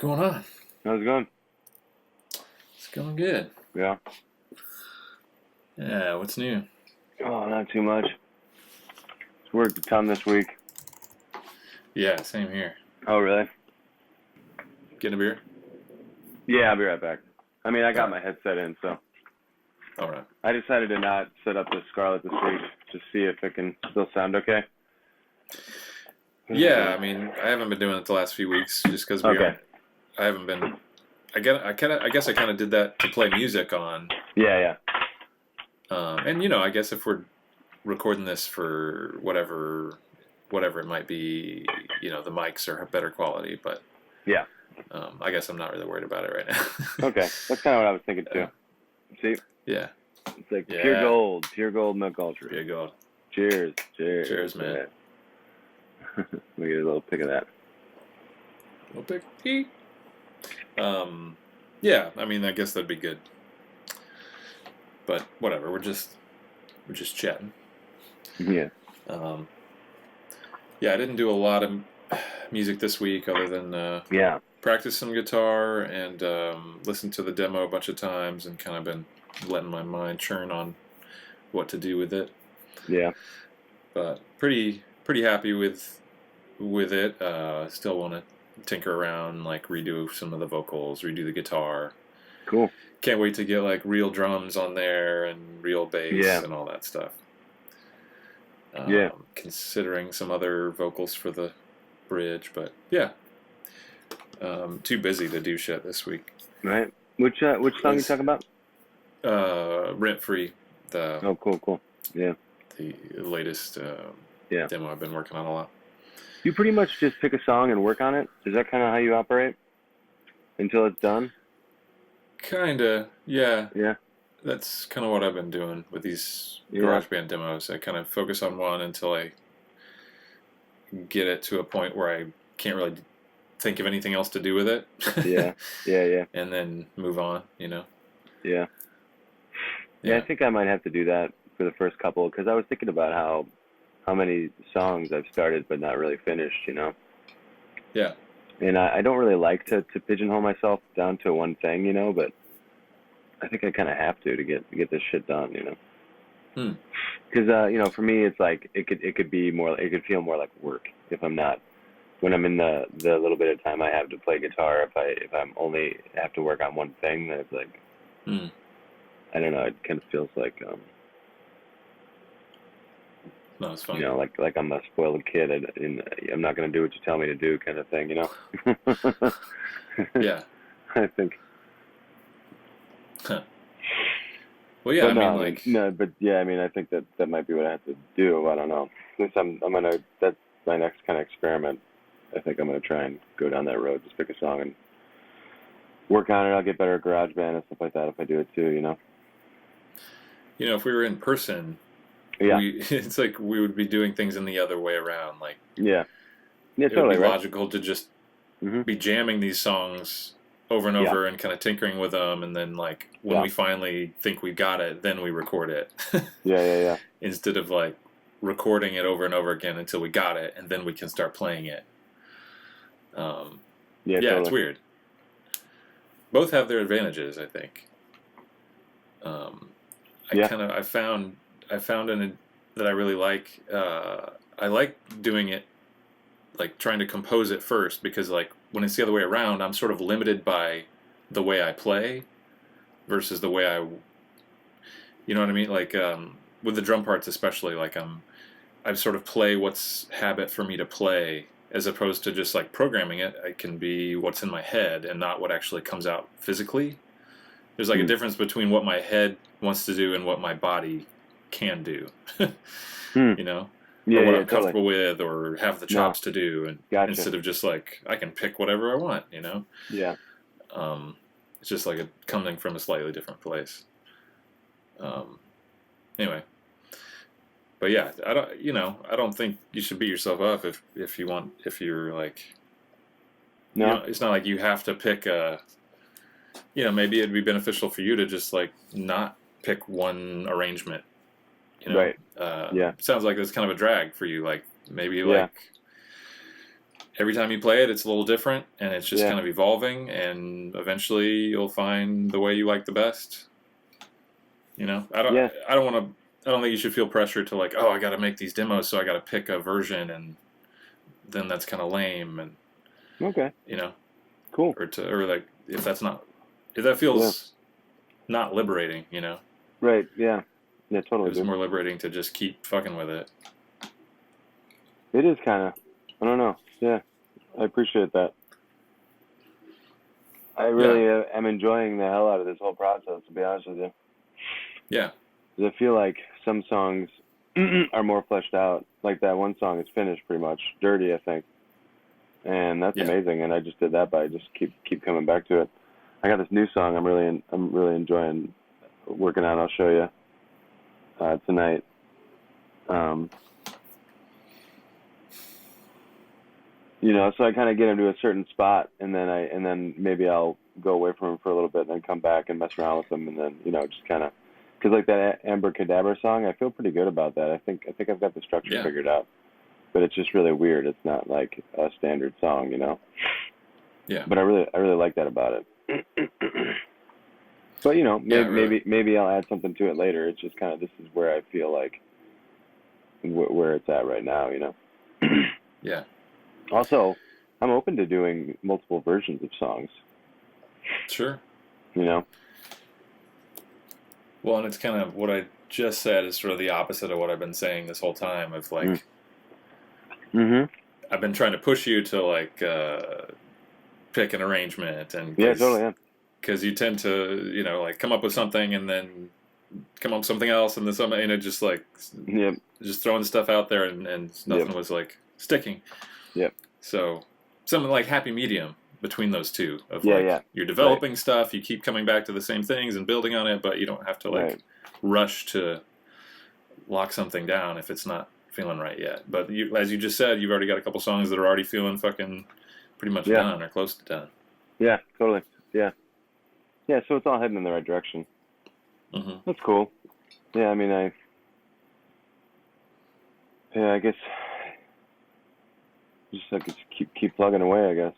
going on? How's it going? It's going good. Yeah. Yeah, what's new? Oh, not too much. It's worked a ton this week. Yeah, same here. Oh, really? Getting a beer? Yeah, I'll be right back. I mean, I got Alright. my headset in, so Alright. I decided to not set up the Scarlett this week to see if it can still sound okay. Yeah, I mean, I haven't been doing it the last few weeks just because Okay. I haven't been. I guess I kind of did that to play music on. Yeah. And I guess if we're recording this for whatever it might be, the mics are better quality, but Yeah. I guess I'm not really worried about it right now. Okay. That's kind of what I was thinking too. See? Yeah. It's like Yeah. pure gold milk ultra. Pure gold. Cheers. Cheers, man. Yeah. Let me get a little pick of that. Little pick. Yeah, I mean, I guess that'd be good. But whatever, we're just chatting. Yeah. Yeah, I didn't do a lot of music this week other than practice some guitar and listen to the demo a bunch of times and kind of been letting my mind churn on what to do with it. Yeah. But pretty happy with it. Still want to tinker around, like redo some of the vocals, redo the guitar. Cool. Can't wait to get like real drums on there and real bass and all that stuff. Considering some other vocals for the bridge, but yeah. Too busy to do shit this week. Right. Which song you talking about? Rent Free. Oh, cool. Yeah. The latest demo I've been working on a lot. You pretty much just pick a song and work on it? Is that kind of how you operate? Until it's done? Kinda, yeah. Yeah. That's kind of what I've been doing with these GarageBand demos. I kind of focus on one until I get it to a point where I can't really think of anything else to do with it. Yeah. And then move on, Yeah, I think I might have to do that for the first couple, because I was thinking about how many songs I've started but not really finished, Yeah. And I don't really like to pigeonhole myself down to one thing, but I think I kind of have to get this shit done, Because for me, it's like it could feel more like work if I'm not, when I'm in the little bit of time I have to play guitar. If I'm only have to work on one thing, then it's like I don't know. It kind of feels like no, it's fun. Like I'm a spoiled kid, and I'm not going to do what you tell me to do, kind of thing, Yeah. I think. Huh. Well, yeah, I think that might be what I have to do. I don't know. Since that's my next kind of experiment. I think I'm gonna try and go down that road. Just pick a song and work on it. I'll get better at GarageBand and stuff like that if I do it too. If we were in person, it's like we would be doing things in the other way around. Like, it would be logical to just be jamming these songs over and over and kind of tinkering with them, and then like when we finally think we got it, then we record it. Yeah. Instead of like recording it over and over again until we got it, and then we can start playing it. Totally. It's weird. Both have their advantages, I think. I found that I really like. I like doing it, like trying to compose it first, because like when it's the other way around, I'm sort of limited by the way I play versus the way you know what I mean? Like with the drum parts especially, like I sort of play what's habit for me to play, as opposed to just like programming it. It can be what's in my head and not what actually comes out physically. There's like a difference between what my head wants to do and what my body can do. Or what I'm comfortable with or have the chops to do, and instead of just like I can pick whatever I want, Yeah. It's just like coming from a slightly different place. Anyway. But yeah, I don't think you should beat yourself up if you're like, it's not like you have to pick maybe it'd be beneficial for you to just like not pick one arrangement, Right. Sounds like it's kind of a drag for you. Like maybe like every time you play it, it's a little different, and it's just Yeah. kind of evolving, and eventually you'll find the way you like the best. You know, Yeah. I don't want to. I don't think you should feel pressure to like, oh, I got to make these demos, so I got to pick a version, and then that's kind of lame, and Okay. you know, Cool. or like if that Yeah. feels not liberating, you know, Right. Yeah. Yeah. it Totally, was dude. more liberating to just keep fucking with it. It is kind of. I don't know. Yeah. I appreciate that. I Yeah, really am enjoying the hell out of this whole process, to be honest with you. yeah, 'Cause I feel like some songs are more fleshed out. Like that one song is finished pretty much, "Dirty," I think, and that's yeah. amazing. And I just did that by just keep coming back to it. I got this new song I'm really enjoying working on. I'll show you tonight. Um, so I kind of get into a certain spot, and then maybe I'll go away from him for a little bit, and then come back and mess around with him, and then just kind of, because like that Abracadabra song, I feel pretty good about that. I think I've got the structure Yeah, figured out, but it's just really weird. It's not like a standard song. yeah, But I really like that about it. But yeah. Really. maybe I'll add something to it later. It's just kind of, this is where I feel like where it's at right now. Yeah, Also, I'm open to doing multiple versions of songs. sure. You know? Well, and it's kind of what I just said is sort of the opposite of what I've been saying this whole time. Of Mm. like, Mhm. I've been trying to push you to like pick an arrangement, and Yeah, totally. Yeah. because you tend to like come up with something and then come up with something else, and then something, just like Yep. just throwing stuff out there, and Yep. nothing was like sticking. Yep. So something like happy medium between those two of Yeah. like Yeah. you're Right. developing stuff, you keep coming back to the same things and building on it, but you don't have to like Right. rush to lock something down if it's not feeling right yet. But as you just said, you've already got a couple songs that are already feeling fucking pretty much Yeah. done or close to done. Yeah. Totally. Yeah. Yeah. So it's all heading in the right direction. Mm-hmm. That's cool. Yeah. I mean, I guess just like keep plugging away, I guess.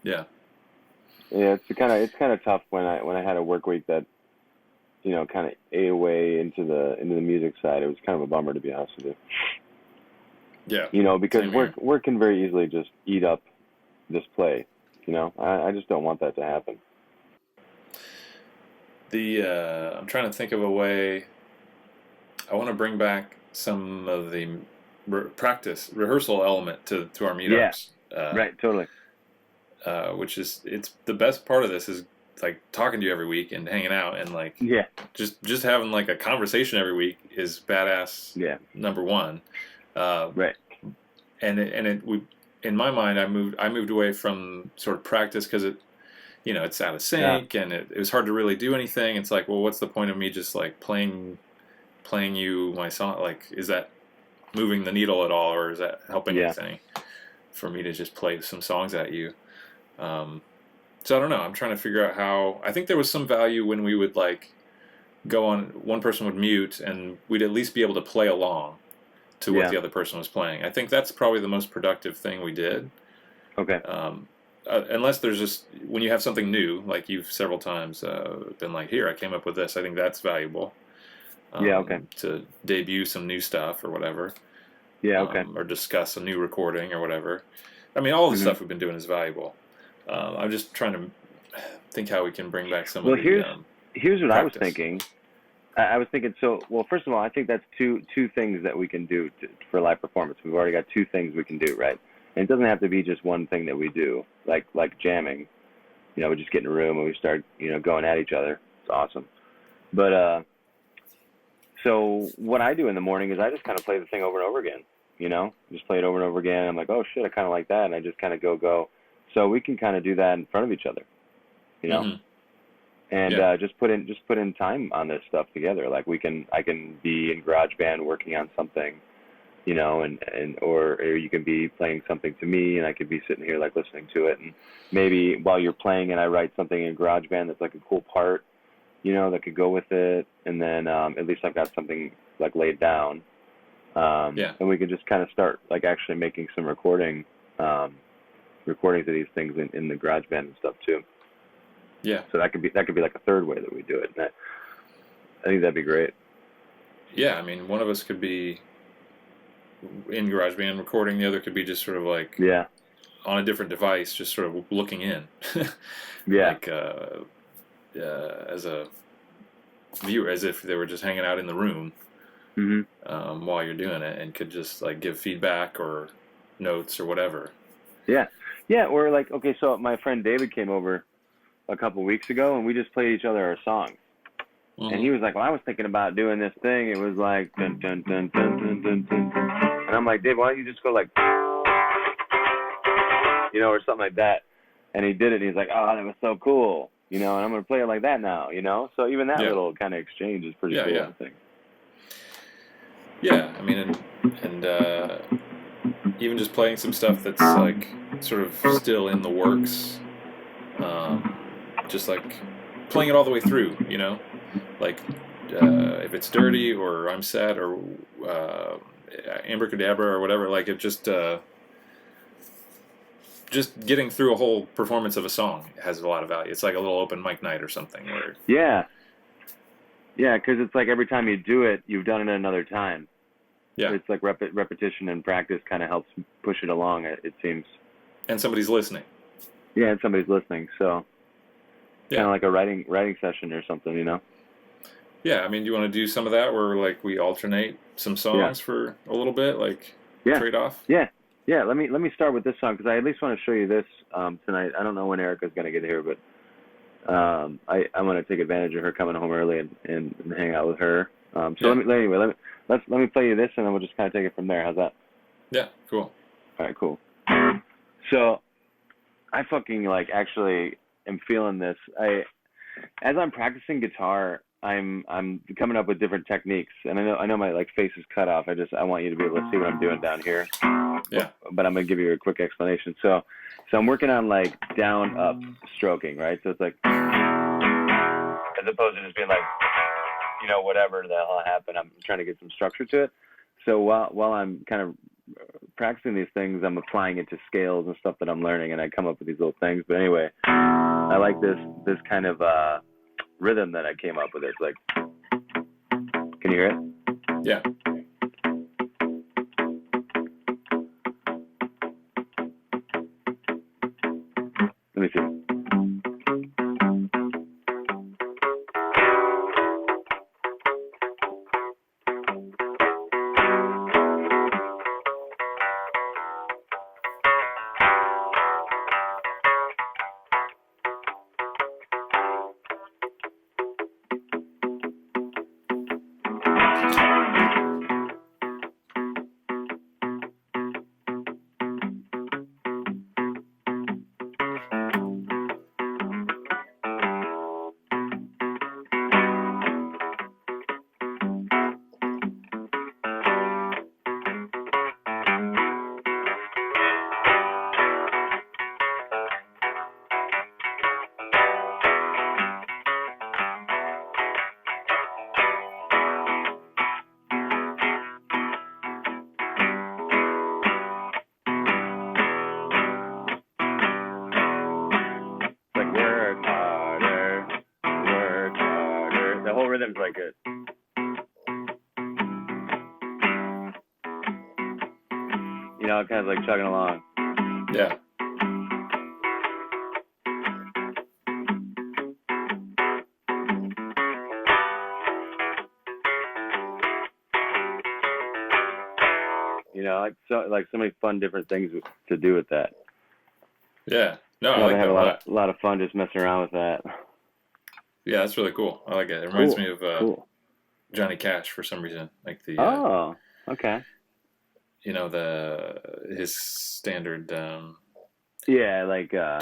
Yeah. Yeah. It's kind of tough when I had a work week that kind of ate away into the music side. It was kind of a bummer, to be honest with you. Yeah. Because Same here. work can very easily just eat up this play. I just don't want that to happen. I'm trying to think of a way. I want to bring back some of the rehearsal element to our Yeah. meetups. Right. Totally. Which is it's the best part of this is like talking to you every week and hanging out and like Yeah. just having like a conversation every week is badass. Yeah. Number one, uh, Right. we in my mind I moved away from sort of practice because it's out of Yeah. sync and it was hard to really do anything. It's like, well, what's the point of me just like playing you my song? Like, is that moving the needle at all, or is that helping Yeah. anything for me to just play some songs at you? So I don't know. I'm trying to figure out how. I think there was some value when we would like go on. One person would mute, and we'd at least be able to play along to what Yeah. the other person was playing. I think that's probably the most productive thing we did. Okay. Unless there's just when you have something new, like you've several times been like, here, I came up with this. I think that's valuable. Yeah. Okay. To debut some new stuff or whatever. Yeah. Okay. Or discuss a new recording or whatever. I mean, all the Mhm. stuff we've been doing is valuable. I'm just trying to think how we can bring back some Well, of the here's what I was practice. thinking. I was thinking. So, well, first of all, I think that's two things that we can do for live performance. We've already got two things we can do, right? And it doesn't have to be just one thing that we do, like jamming. We just get in a room and we start, going at each other. It's awesome. But so what I do in the morning is I just kind of play the thing over and over again. Just play it over and over again. I'm like, oh shit, I kind of like that, and I just kind of go. So we can kind of do that in front of each other, Mm-hmm. and Yeah. just put in time on this stuff together. Like I can be in GarageBand working on something, or you can be playing something to me, and I could be sitting here like listening to it, and maybe while you're playing it, I write something in GarageBand that's like a cool part, that could go with it, and then at least I've got something like laid down, Yeah. and we can just kind of start like actually making some recording recordings of these things in the GarageBand and stuff too. Yeah. So that could be like a third way that we do it. And I think that'd be great. Yeah, I mean, one of us could be in GarageBand recording, the other could be just sort of like on a different device, just sort of looking in. Like as a viewer, as if they were just hanging out in the room while you're doing it, and could just like give feedback or notes or whatever. Yeah, or like, okay, so my friend David came over a couple weeks ago, and we just played each other our songs. And he was like, well, I was thinking about doing this thing. It was like, dun, dun, dun, dun, dun, dun, dun. And I'm like, Dave, why don't you just go like, you know, or something like that. And he did it, and he's like, oh, that was so cool. You know, and I'm going to play it like that now, you know? So even that little kind of exchange is pretty cool, I think. Yeah, I mean, and even just playing some stuff that's like sort of still in the works, just like playing it all the way through, you know, like if it's dirty or I'm sad or Abracadabra or whatever, like it just getting through a whole performance of a song has a lot of value. It's like a little open mic night or something where because it's like every time you do it, you've done it another time. Yeah, it's like repetition and practice kind of helps push it along. It seems. And somebody's listening. Yeah, and somebody's listening. So kind of like a writing session or something, you know. Yeah, I mean, do you want to do some of that where like we alternate some songs for a little bit, like trade off? Yeah. Let me start with this song because I at least want to show you this tonight. I don't know when Erica's gonna get here, but I want to take advantage of her coming home early and hang out with her. Let me play you this, and then we'll just kind of take it from there. How's that? Yeah, cool. All right, cool. So I fucking like actually am feeling this. As I'm practicing guitar, I'm coming up with different techniques, and I know my like face is cut off. I want you to be able to see what I'm doing down here. Yeah. But I'm gonna give you a quick explanation. So I'm working on like down up stroking, right? So it's like as opposed to just being like, you know, whatever the hell happened. I'm trying to get some structure to it. So while I'm kind of practicing these things, I'm applying it to scales and stuff that I'm learning, and I come up with these little things. But anyway, I like this kind of rhythm that I came up with. It's like, can you hear it? Yeah. Let me see. Rhythm's like it. You know, kind of like chugging along. Yeah. You know, like so many fun different things to do with that. Yeah. No, I like have that a lot of fun just messing around with that. Yeah, that's really cool. I like it. It reminds me of Johnny Cash for some reason. Like the okay. You know, his standard like or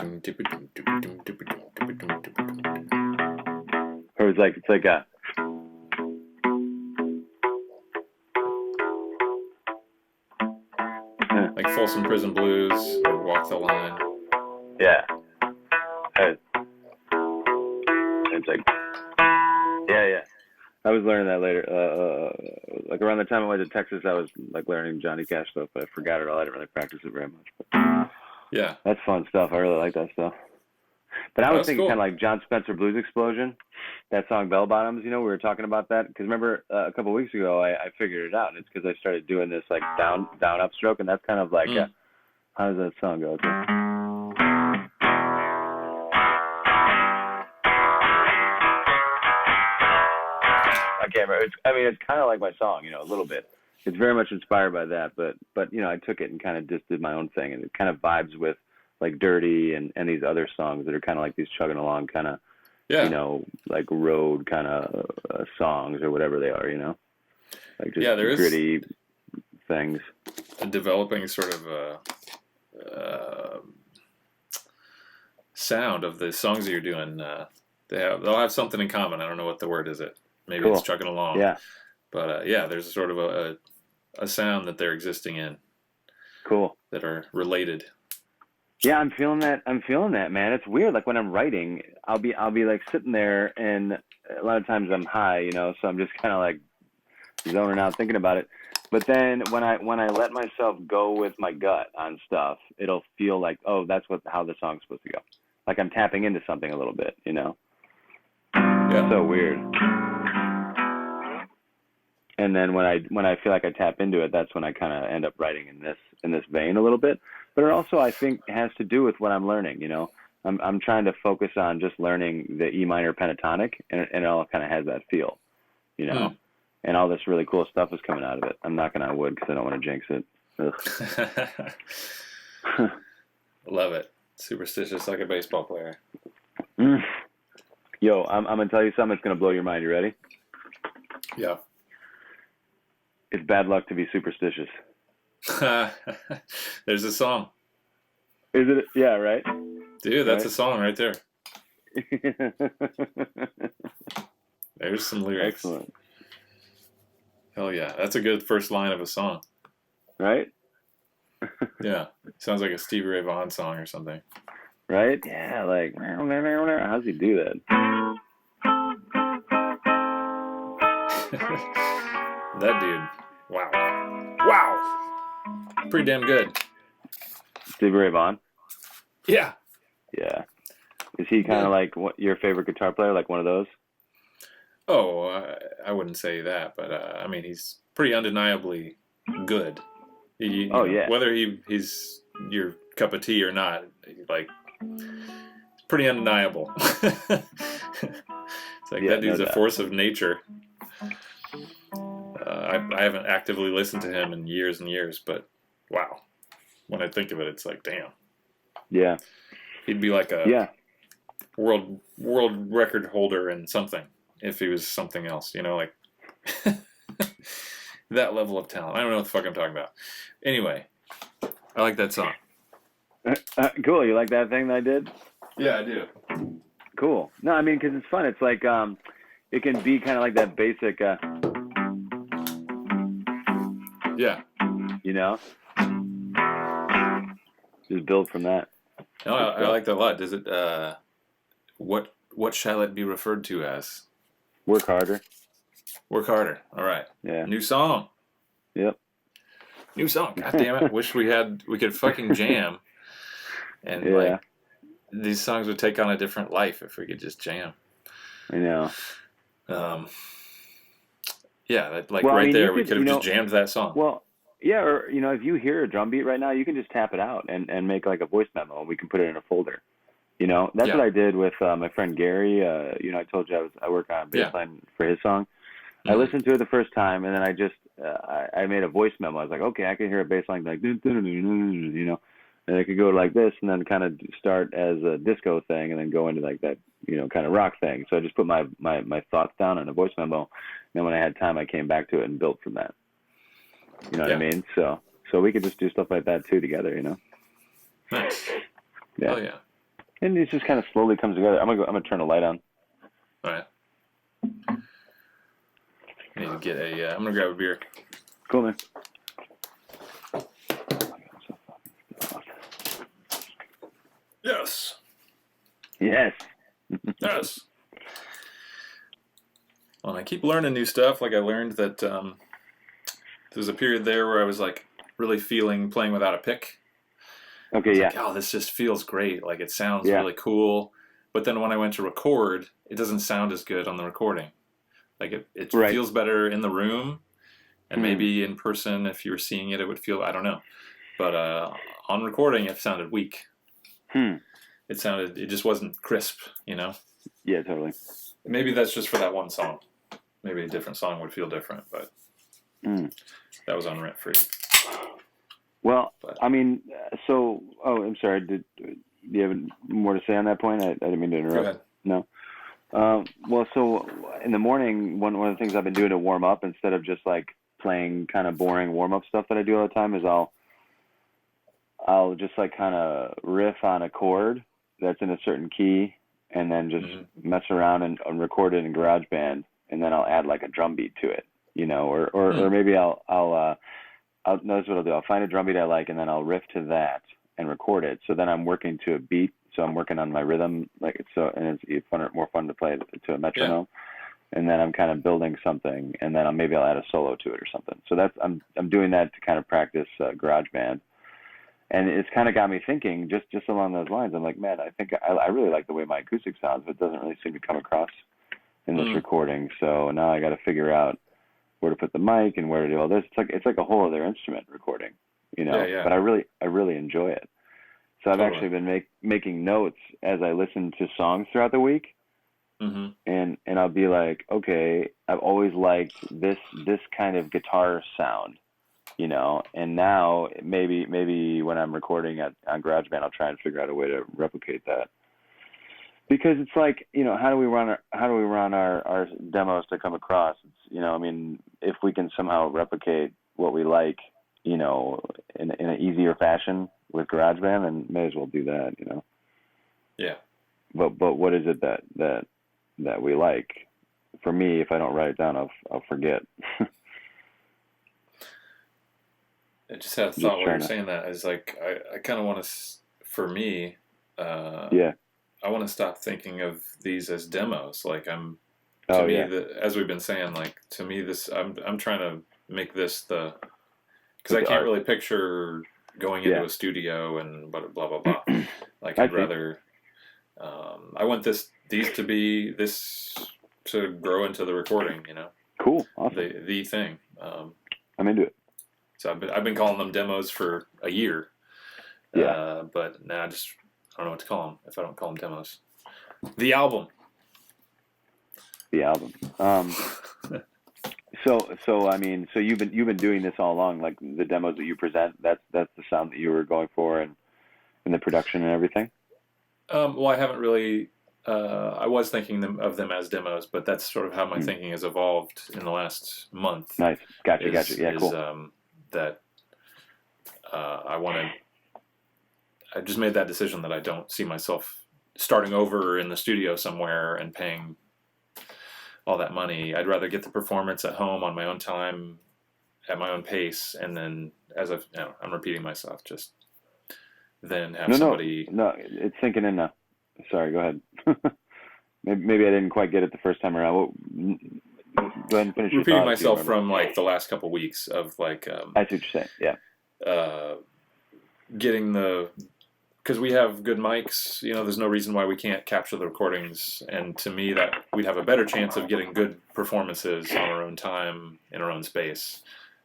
it's like a like Folsom Prison Blues or Walk the Line. Yeah. It's like yeah. I was learning that later. Like around the time I went to Texas, I was like learning Johnny Cash stuff, but I forgot it all. I didn't really practice it very much. But Yeah. That's fun stuff. I really like that stuff. But I Oh, was that's thinking cool. kind of like John Spencer Blues Explosion, that song Bell Bottoms. You know, we were talking about that because remember a couple of weeks ago I figured it out, and it's because I started doing this like down upstroke, and that's kind of like Mm. how does that song go? I can't remember. It's kind of like my song, a little bit. It's very much inspired by that, but I took it and kind of just did my own thing, and it kind of vibes with like Dirty and these other songs that are kind of like these chugging along kind of, Yeah. like road kind of songs or whatever they are, like just Yeah, there is gritty things. a developing sort of uh, sound of the songs that you're doing. They'll have something in common. I don't know what the word is. Maybe it's Cool. chugging along. Yeah. But yeah, there's sort of a sound that they're existing in Cool. that are related. Yeah, I'm feeling that, man. It's weird. Like when I'm writing, I'll be like sitting there, and a lot of times I'm high, so I'm just kind of like zoning out thinking about it. But then when I let myself go with my gut on stuff, it'll feel like, oh, that's how the song's supposed to go. Like I'm tapping into something a little bit, Yeah. It's so weird. And then when I feel like I tap into it, that's when I kind of end up writing in this vein a little bit. But it also, I think, has to do with what I'm learning. I'm trying to focus on just learning the E minor pentatonic, and it all kind of has that feel, Mm. And all this really cool stuff is coming out of it. I'm knocking on wood because I don't want to jinx it. Love it. Superstitious like a baseball player. Yo, I'm gonna tell you something that's gonna blow your mind. You ready? Yeah. It's bad luck to be superstitious. There's a song. Is it? Yeah, right. Dude, that's Right? a song right there. There's some lyrics. Excellent. Hell yeah. That's a good first line of a song. Right? Yeah. Sounds like a Stevie Ray Vaughan song or something. Right? Yeah, like, how's he do that? That dude. Wow. Wow. Pretty damn good. Stevie Ray Vaughan? Yeah. Yeah. Is he kind of like your favorite guitar player, like one of those? Oh, I wouldn't say that, but I mean, he's pretty undeniably good. Yeah. Whether he's your cup of tea or not, like, it's pretty undeniable. It's like that dude's no a doubt. force of nature. I haven't actively listened to him in years and years, but wow, when I think of it, it's like, damn. Yeah. He'd be like a world record holder in something if he was something else, like that level of talent. I don't know what the fuck I'm talking about. Anyway, I like that song. Cool. You like that thing that I did? Yeah, I do. Cool. No, I mean, because it's fun. It's like it can be kind of like that basic, Yeah. Just build from that. No, I like that a lot. Does it? What shall it be referred to as? Work harder. Work harder. All right. Yeah. New song. Yep. New song. God damn it! Wish we could fucking jam, and like these songs would take on a different life if we could just jam. I know. Yeah, there we could have just jammed that song. Well, yeah, or if you hear a drum beat right now, you can just tap it out and make like a voice memo, and we can put it in a folder. That's what I did with my friend Gary. I told you I work on a bass line for his song. Mm-hmm. I listened to it the first time, and then I just I made a voice memo. I was like, okay, I can hear a bass line like, and it could go like this, and then kind of start as a disco thing, and then go into like that, kind of rock thing. So I just put my thoughts down in a voice memo. And then when I had time, I came back to it and built from that. You know what I mean? So we could just do stuff like that too together. Nice. Yeah. Oh yeah. And it just kind of slowly comes together. I'm gonna turn the light on. All right. I need to get I'm gonna grab a beer. Cool, man. Yes. Yes. Yes. Well, I keep learning new stuff. Like I learned that there's a period there where I was like really feeling playing without a pick. I Okay, was yeah. like, oh, this just feels great. Like it sounds Yeah. really cool. But then when I went to record, it doesn't sound as good on the recording. Like it Right. feels better in the room, and Hmm. maybe in person, if you were seeing it, it would feel, I don't know. But on recording, it sounded weak. Hmm. It just wasn't crisp, you know? Yeah, totally. Maybe that's just for that one song. Maybe a different song would feel different, but Hmm. that was on Rent Free. Well, But I mean, I'm sorry. Do you have more to say on that point? I didn't mean to go interrupt. ahead. No. Well, so in the morning, one of the things I've been doing to warm up, instead of just like playing kind of boring warm up stuff that I do all the time, is I'll just like kind of riff on a chord that's in a certain key, and then just mess around and record it in GarageBand, and then I'll add like a drum beat to it, or maybe I'll notice what I'll do. I'll find a drum beat I like, and then I'll riff to that and record it. So then I'm working to a beat. So I'm working on my rhythm, and it's more fun to play to a metronome. Yeah. And then I'm kind of building something, and then maybe I'll add a solo to it or something. So I'm doing that to kind of practice GarageBand, and it's kind of got me thinking just along those lines. I'm like, man, I think I really like the way my acoustic sounds, but it doesn't really seem to come across in this recording. So now I got to figure out where to put the mic and where to do all this. It's like a whole other instrument recording, Yeah, yeah. But I really enjoy it. So I've actually been making notes as I listen to songs throughout the week, and I'll be like, okay, I've always liked this kind of guitar sound, and now maybe when I'm recording on GarageBand, I'll try and figure out a way to replicate that. Because it's like, how do we run our demos to come across? It's, I mean, if we can somehow replicate what we like, in an easier fashion with GarageBand, then may as well do that, Yeah. But what is it that we like? For me, if I don't write it down, I'll forget. I just had a thought while you're saying that. Is like I kind of want to, for me, yeah. I want to stop thinking of these as demos. Like as we've been saying, like to me, I'm trying to make this because I can't really picture going into a studio and blah blah blah. Like I'd rather, I want these to be this to grow into the recording. Cool, awesome. The thing. I'm into it. So I've been calling them demos for a year. Yeah. But now I don't know what to call them if I don't call them demos. The album. So I mean, so you've been doing this all along, like the demos that you present. That's the sound that you were going for, and the production and everything. Well, I haven't really. I was thinking of them as demos, but that's sort of how my thinking has evolved in the last month. Nice, gotcha. Yeah, cool. That I want to. I just made that decision that I don't see myself starting over in the studio somewhere and paying all that money. I'd rather get the performance at home on my own time, at my own pace, and then I'm repeating myself, just then have somebody. No, it's sinking in now. Sorry, go ahead. maybe I didn't quite get it the first time around. Go ahead and finish. Repeating myself from like the last couple weeks of like. I see what you're saying. Yeah. Getting because we have good mics, there's no reason why we can't capture the recordings. And to me, that we'd have a better chance of getting good performances on our own time in our own space.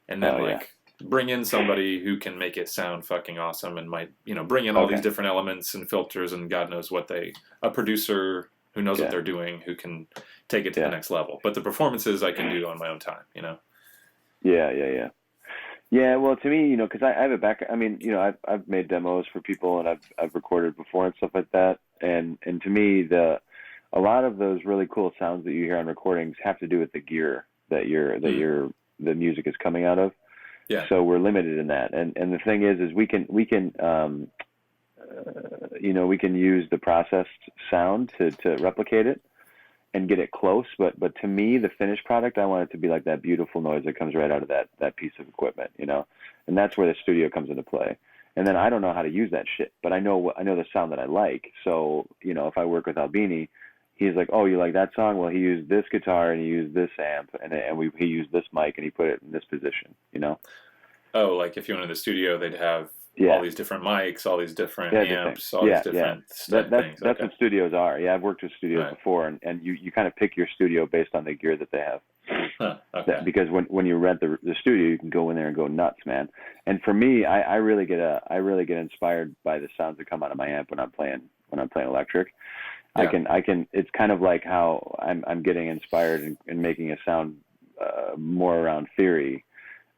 And then bring in somebody who can make it sound fucking awesome and might, bring in all these different elements and filters and God knows what a producer who knows what they're doing, who can take it to the next level. But the performances I can do on my own time, Yeah. Yeah, well, to me, because I have a I mean, I've made demos for people and I've recorded before and stuff like that, and to me, a lot of those really cool sounds that you hear on recordings have to do with the gear that the music is coming out of. Yeah. So we're limited in that, and the thing is we can we can use the processed sound to replicate it and get it close, but to me, the finished product, I want it to be like that beautiful noise that comes right out of that piece of equipment, and that's where the studio comes into play. And then I don't know how to use that shit, but I know the sound that I like. So if I work with Albini, he's like, oh, you like that song? Well, he used this guitar and he used this amp and he used this mic and he put it in this position, Oh, like if you went to the studio, they'd have all Yeah. these different mics, all these different Everything. amps, all these Yeah, yeah. different That's things. that's Okay. what studios are. Yeah, I've worked with studios Right. before, and you kind of pick your studio based on the gear that they have. Huh. Okay. Because when you rent the studio, you can go in there and go nuts, man. And for me, I really get inspired by the sounds that come out of my amp when I'm playing electric. Yeah. I can. It's kind of like how I'm getting inspired in making a sound more around theory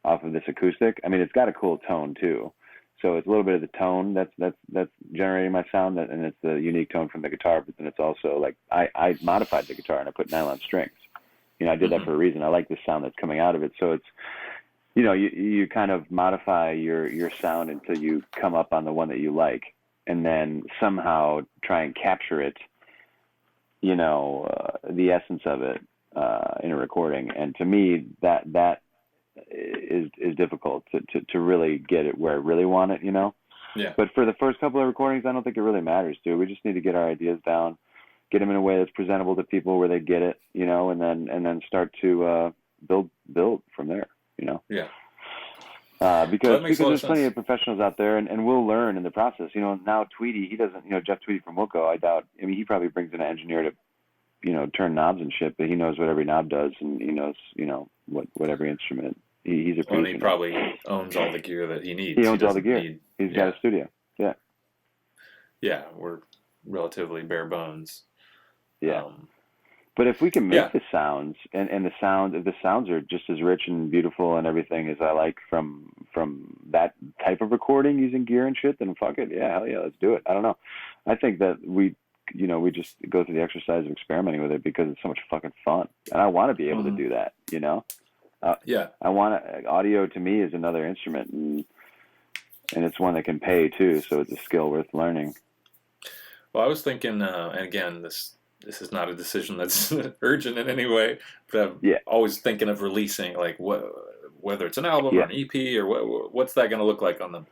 off of this acoustic. I mean, it's got a cool tone too. So it's a little bit of the tone that's generating my sound, and it's the unique tone from the guitar. But then it's also like I modified the guitar and I put nylon strings. You know, I did that for a reason. I like the sound that's coming out of it. So it's, you know, you kind of modify your sound until you come up on the one that you like, and then somehow try and capture it, you know, the essence of it in a recording. And to me, that is difficult to really get it where I really want it, you know. Yeah. But for the first couple of recordings, I don't think it really matters, dude. We just need to get our ideas down, get them in a way that's presentable to people where they get it, you know, and then start to build from there, you know. Yeah. Because there's sense. plenty of professionals out there, and we'll learn in the process. You know, now Tweedy, he doesn't, you know, Jeff Tweedy from Wilco, I doubt. I mean, he probably brings in an engineer to, you know, turn knobs and shit, but he knows what every knob does, and he knows, you know, what every instrument. He's a producer. And he probably owns all the gear that he needs. He owns all the gear. He's got a studio. Yeah. Yeah, we're relatively bare bones. Yeah. But if we can make the sounds and if the sounds are just as rich and beautiful and everything as I like from that type of recording using gear and shit, then fuck it. Yeah, hell yeah, let's do it. I don't know. I think that we just go through the exercise of experimenting with it because it's so much fucking fun. And I want to be able to do that, you know? Audio to me is another instrument, and it's one that can pay too, so it's a skill worth learning. Well, I was thinking, and again, this is not a decision that's urgent in any way, but I'm always thinking of releasing, like whether it's an album or an EP or what's that going to look like on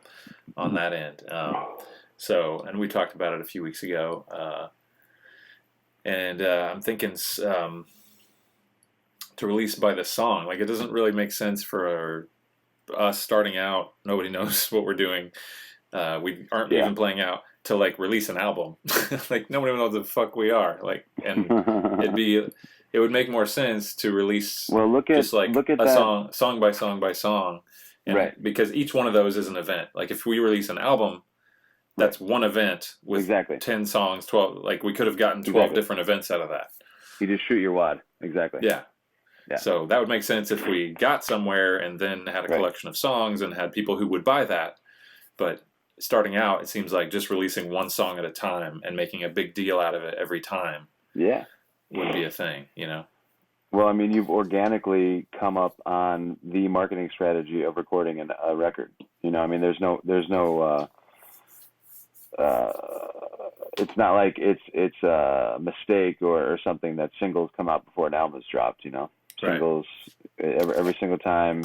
that end. So, and we talked about it a few weeks ago, and I'm thinking to release by the song. Like, it doesn't really make sense for us starting out. Nobody knows what we're doing. We aren't even playing out to like release an album. Like, nobody knows the fuck we are. Like, and it would make more sense to release look at song by song by song. And because each one of those is an event. Like, if we release an album, that's one event with 10 songs, 12. Like, we could have gotten 12 different events out of that. You just shoot your wad. Exactly. Yeah. So that would make sense if we got somewhere and then had a collection of songs and had people who would buy that. But starting out, it seems like just releasing one song at a time and making a big deal out of it every time would be a thing, you know? Well, I mean, you've organically come up on the marketing strategy of recording a record. You know, I mean, there's no it's not like it's a mistake or something that singles come out before an album is dropped, you know? Singles every single time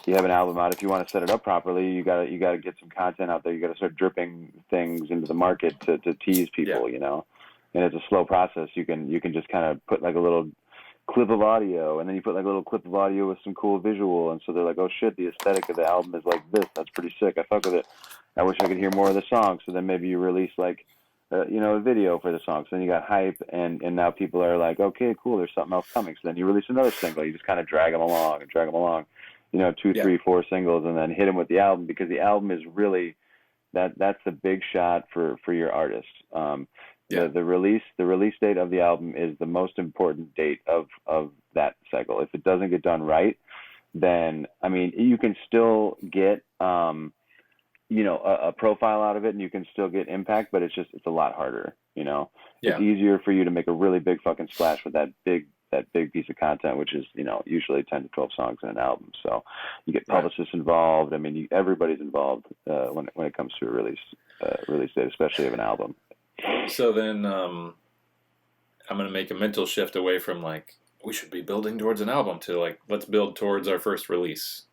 you have an album out. If you want to set it up properly, you gotta get some content out there. You gotta start dripping things into the market to tease people, you know. And it's a slow process. You can just kind of put like a little clip of audio, and then you put like a little clip of audio with some cool visual, and so they're like, oh shit, the aesthetic of the album is like this. That's pretty sick. I fuck with it. I wish I could hear more of the song. So then maybe you release like a video for the song. So then you got hype, and now people are like, okay, cool, there's something else coming. So then you release another single. You just kind of drag them along. You know, 2, 3, 4 singles, and then hit them with the album, because the album is really that's the big shot for your artist. The release date of the album is the most important date of that cycle. If it doesn't get done right, then I mean, you can still get a profile out of it, and you can still get impact, but it's a lot harder, you know. It's easier for you to make a really big fucking splash with that big piece of content, which is, you know, usually 10 to 12 songs in an album. So you get publicists involved. I mean, everybody's involved when it comes to a release date, especially of an album. So then I'm going to make a mental shift away from like, we should be building towards an album to like, let's build towards our first release.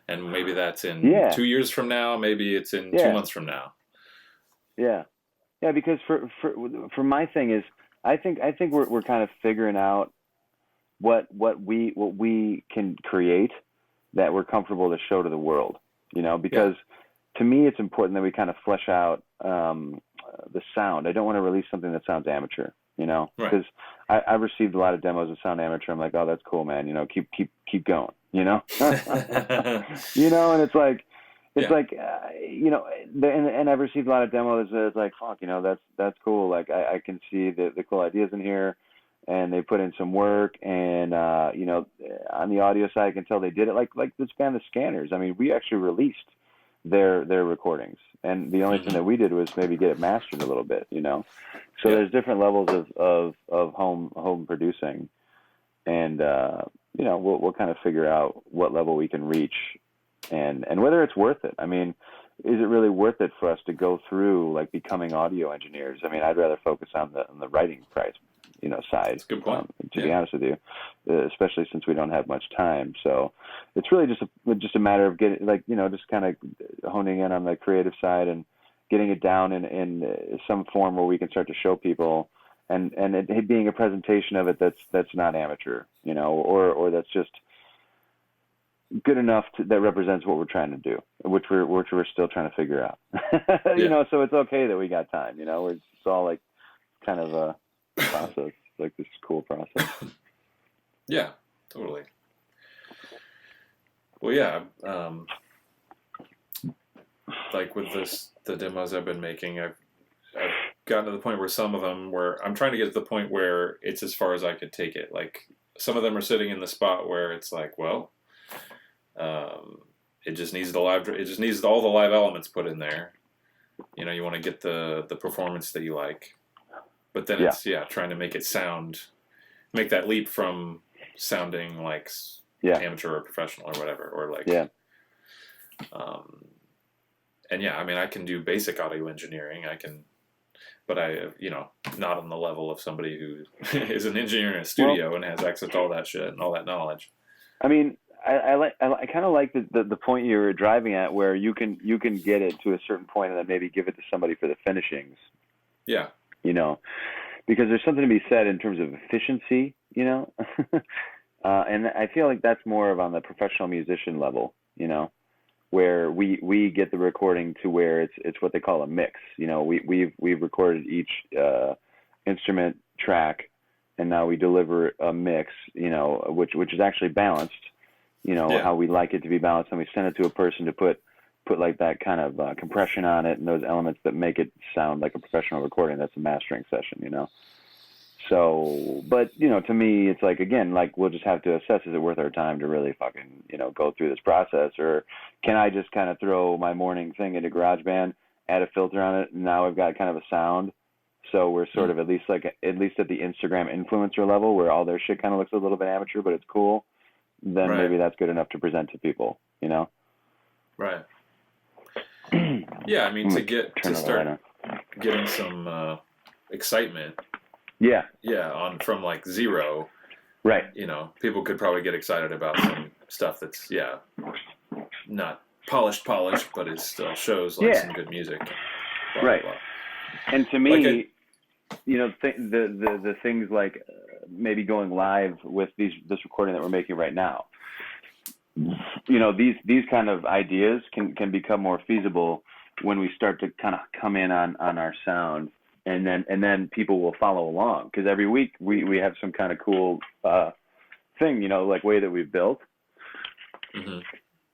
And maybe that's in 2 years from now. Maybe it's in 2 months from now. Yeah. Yeah. Because for my thing is, I think we're kind of figuring out what we can create that we're comfortable to show to the world, you know, because to me, it's important that we kind of flesh out the sound. I don't want to release something that sounds amateur, you know, because I've received a lot of demos that sound amateur. I'm like, oh, that's cool, man. You know, keep going, you know, you know, and it's like, you know, and I've received a lot of demos that's like, fuck, you know, that's cool. Like I can see the cool ideas in here, and they put in some work, and you know, on the audio side, I can tell they did it. Like this band, the Scanners. I mean, we actually released their recordings, and the only thing that we did was maybe get it mastered a little bit, you know. So there's different levels of home producing, and you know, we'll kind of figure out what level we can reach, and whether it's worth it. I mean, is it really worth it for us to go through like becoming audio engineers? I mean, I'd rather focus on the writing price, you know, side. That's a good point. To be honest with you, especially since we don't have much time. So it's really just a matter of getting, like, you know, just kind of honing in on the creative side and getting it down in some form where we can start to show people, and it being a presentation of it that's not amateur, you know, or that's just good enough that represents what we're trying to do, which we're still trying to figure out. You know, so it's okay that we got time, you know. It's all like kind of a process, like this cool process. Yeah, totally. Well, yeah, like with the demos I've been making, I've gotten to the point where some of them where I'm trying to get to the point where it's as far as I could take it. Like some of them are sitting in the spot where it's like, well, it just needs all the live elements put in there. You know, you want to get the performance that you like, but then it's trying to make it make that leap from sounding like amateur or professional or whatever, or like and I mean, I can do basic audio engineering. But you know, not on the level of somebody who is an engineer in a studio and has access to all that shit and all that knowledge. I mean, I kind of like the point you were driving at, where you can get it to a certain point and then maybe give it to somebody for the finishings. Yeah. You know, because there's something to be said in terms of efficiency, you know, and I feel like that's more of on the professional musician level, you know, where we get the recording to where it's what they call a mix. You know, we've recorded each instrument track, and now we deliver a mix, you know, which is actually balanced. You know, how we like it to be balanced, and we send it to a person to put like that kind of compression on it and those elements that make it sound like a professional recording. That's a mastering session, you know. So, but, you know, to me, it's like, again, like, we'll just have to assess, is it worth our time to really fucking, you know, go through this process, or can I just kind of throw my morning thing into GarageBand, add a filter on it, and now I've got kind of a sound. So we're sort of at least at the Instagram influencer level, where all their shit kind of looks a little bit amateur, but it's cool. Then maybe that's good enough to present to people, you know? Right. Yeah, I mean, to start getting some excitement. Yeah. Yeah, from like zero. Right. You know, people could probably get excited about some stuff that's, not polished, but it still shows like some good music. Blah, right. Blah, blah. And to me, you know, the things like maybe going live with this recording that we're making right now, you know, these kind of ideas can become more feasible when we start to kind of come in on our sound, and then people will follow along, because every week we have some kind of cool thing, you know, like way that we've built. Mm-hmm.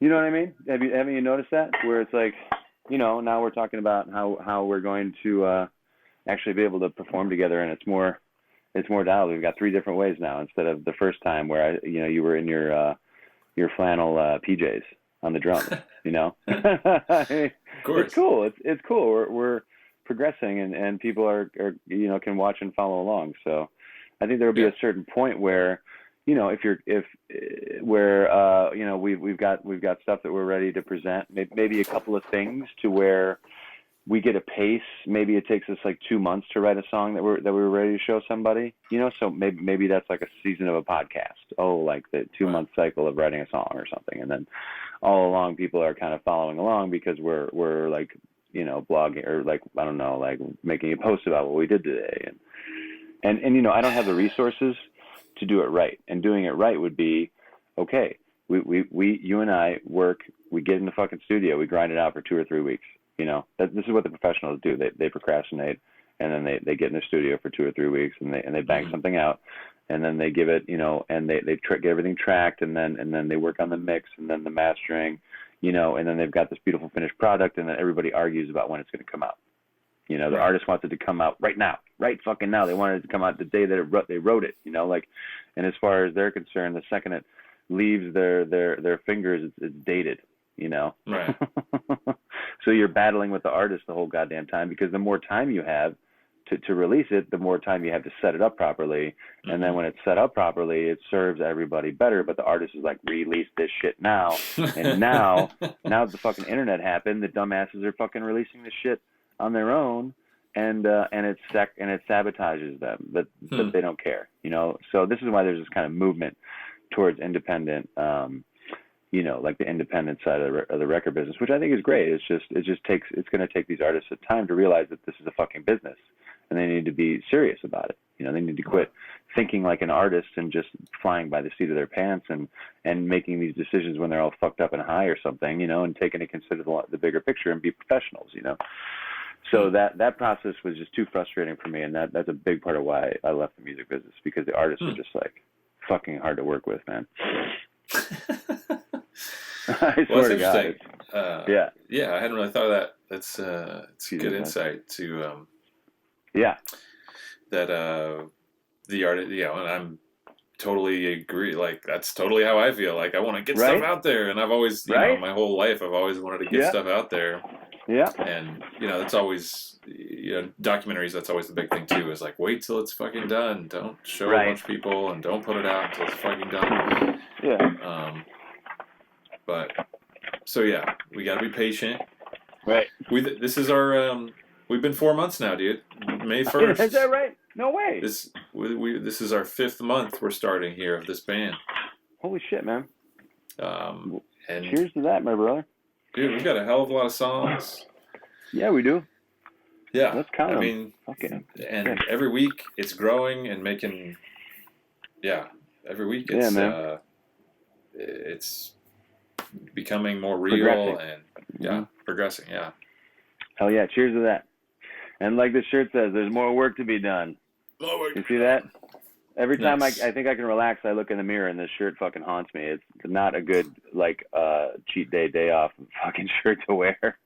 You know what I mean? Haven't you noticed that, where it's like, you know, now we're talking about how we're going to actually be able to perform together, and it's more dialed. We've got 3 different ways now, instead of the first time where you were in your flannel PJs on the drums, you know. Of course. It's cool. It's cool. We're progressing, and people are you know, can watch and follow along. So I think there will be a certain point where, you know, you know, we've got stuff that we're ready to present, maybe a couple of things to where we get a pace. Maybe it takes us like 2 months to write a song that we're ready to show somebody, you know. So maybe that's like a season of a podcast. Oh, like the 2-month cycle of writing a song or something, and then all along people are kind of following along because we're like, you know, blogging, or like, I don't know, like making a post about what we did today, and you know, I don't have the resources to do it right, and doing it right would be, okay, you and I work We get in the fucking studio. We grind it out for 2 or 3 weeks. You know, this is what the professionals do. They procrastinate, and then they get in the studio for 2 or 3 weeks, and they bang something out, and then they give it, you know, and they get everything tracked, and then they work on the mix, and then the mastering, you know, and then they've got this beautiful finished product, and then everybody argues about when it's going to come out. You know, the artist wants it to come out right now, right fucking now. They wanted it to come out the day that they wrote it, you know, like, and as far as they're concerned, the second it leaves their fingers, it's dated, you know. Right. So you're battling with the artist the whole goddamn time, because the more time you have to release it, the more time you have to set it up properly. And then when it's set up properly, it serves everybody better. But the artist is like, release this shit now. And now the fucking internet happened, the dumbasses are fucking releasing this shit on their own, and it sabotages them, but they don't care, you know. So this is why there's this kind of movement towards independent, you know, like the independent side of the record business, which I think is great. It's going to take these artists time to realize that this is a fucking business, and they need to be serious about it. You know, they need to quit thinking like an artist and just flying by the seat of their pants and making these decisions when they're all fucked up and high or something, you know, and taking into consider the bigger picture and be professionals, you know. So that process was just too frustrating for me, and that's a big part of why I left the music business, because the artists are just like fucking hard to work with, man. I swear to God. Yeah, I hadn't really thought of that. That's it's good insight to that the artist, you know, and I'm totally agree. Like, that's totally how I feel. Like, I want to get stuff out there, and I've always, you know, my whole life I've always wanted to get stuff out there. Yeah. And, you know, that's always, you know, documentaries, that's always the big thing, too, is like, wait till it's fucking done. Don't show a bunch of people, and don't put it out until it's fucking done. Yeah. But, so yeah, we got to be patient. Right. This is our, we've been 4 months now, dude. May 1st. Is that right? No way. This is our 5th month we're starting here of this band. Holy shit, man. And cheers to that, my brother. Dude, we've got a hell of a lot of songs. Yeah, we do. Yeah. Let's count them. I mean, and every week it's growing and making, every week it's becoming more real and progressing, yeah. Hell yeah, cheers to that. And like the shirt says, there's more work to be done. More work. You see that? Every time I think I can relax, I look in the mirror and this shirt fucking haunts me. It's not a good, like, cheat day off fucking shirt to wear.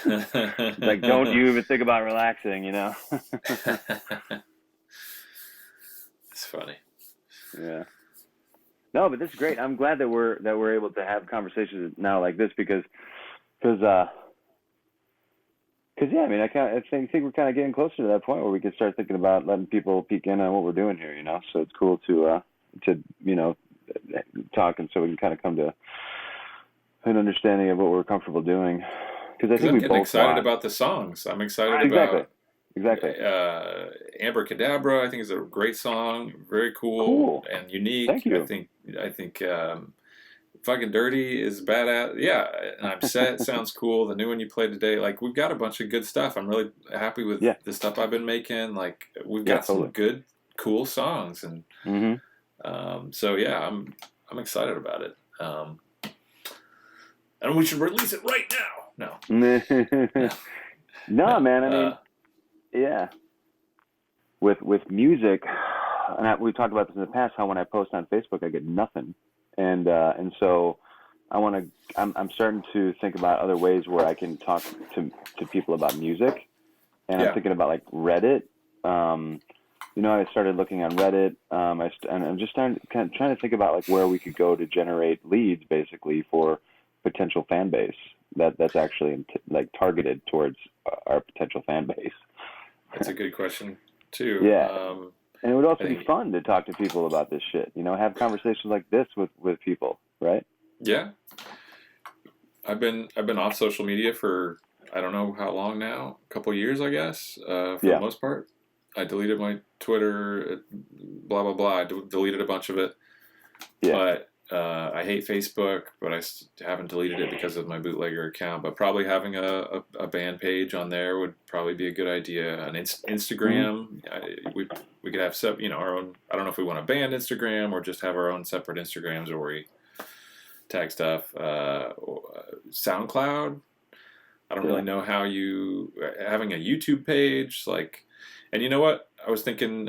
Like, don't you even think about relaxing, you know? It's funny. Yeah. No, but this is great. I'm glad that we're able to have conversations now like this, because yeah, I mean, I think we're kind of getting closer to that point where we can start thinking about letting people peek in on what we're doing here, you know. So it's cool to you know, talk, and so we can kind of come to an understanding of what we're comfortable doing. Because I think I'm we getting both excited about the songs. I'm excited about exactly. Abracadabra. I think is a great song, very cool and unique. Thank you. I think Fucking Dirty is badass. Yeah, and I'm Set sounds cool. The new one you played today, like, we've got a bunch of good stuff. I'm really happy with the stuff I've been making. Like, we've got some good, cool songs, and so yeah, I'm excited about it. And we should release it right now. No, man. I mean, yeah. With music, and we've talked about this in the past, how when I post on Facebook, I get nothing. And so I'm starting to think about other ways where I can talk to people about music, and I'm thinking about like Reddit. You know, I started looking on Reddit, and I'm just trying to think about like where we could go to generate leads, basically, for potential fan base that's actually like targeted towards our potential fan base. That's a good question too. Yeah. And it would also be fun to talk to people about this shit, you know, have conversations like this with people, right? Yeah. I've been off social media for, I don't know how long now, a couple of years, I guess, for the most part. I deleted my Twitter, blah, blah, blah. I deleted a bunch of it. Yeah. But I hate Facebook, but I haven't deleted it because of my bootlegger account. But probably having a band page on there would probably be a good idea. An Instagram, we could have our own. I don't know if we want a band Instagram or just have our own separate Instagrams where we tag stuff. SoundCloud. I don't Yeah. really know how you having a YouTube page like, and you know what? I was thinking,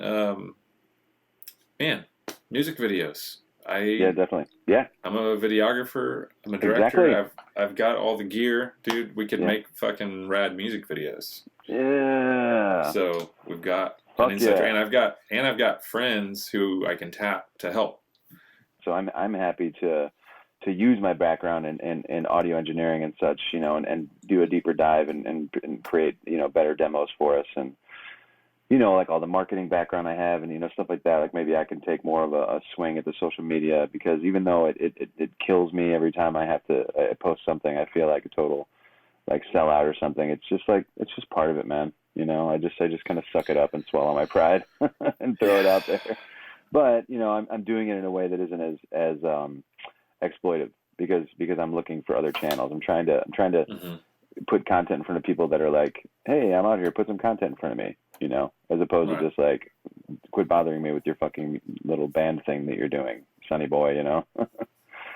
man, music videos. Yeah, definitely. Yeah, I'm a videographer. I'm a director. exactly. I've got all the gear, dude. We could Yeah. make fucking rad music videos. Yeah. So we've got an Fuck inside track, yeah. and I've got friends who I can tap to help. So I'm happy to use my background in audio engineering and such, and do a deeper dive and create, better demos for us, and like all the marketing background I have, and stuff like that. Like maybe I can take more of a swing at the social media, because even though it kills me every time I have to post something, I feel like a total like sellout or something. It's just part of it, man. I just kind of suck it up and swallow my pride and throw it out there. But I'm doing it in a way that isn't as exploitive, because I'm looking for other channels. I'm trying to Mm-hmm. put content in front of people that are like, hey, I'm out here, put some content in front of me, as opposed Right. to just like, quit bothering me with your fucking little band thing that you're doing, sonny boy,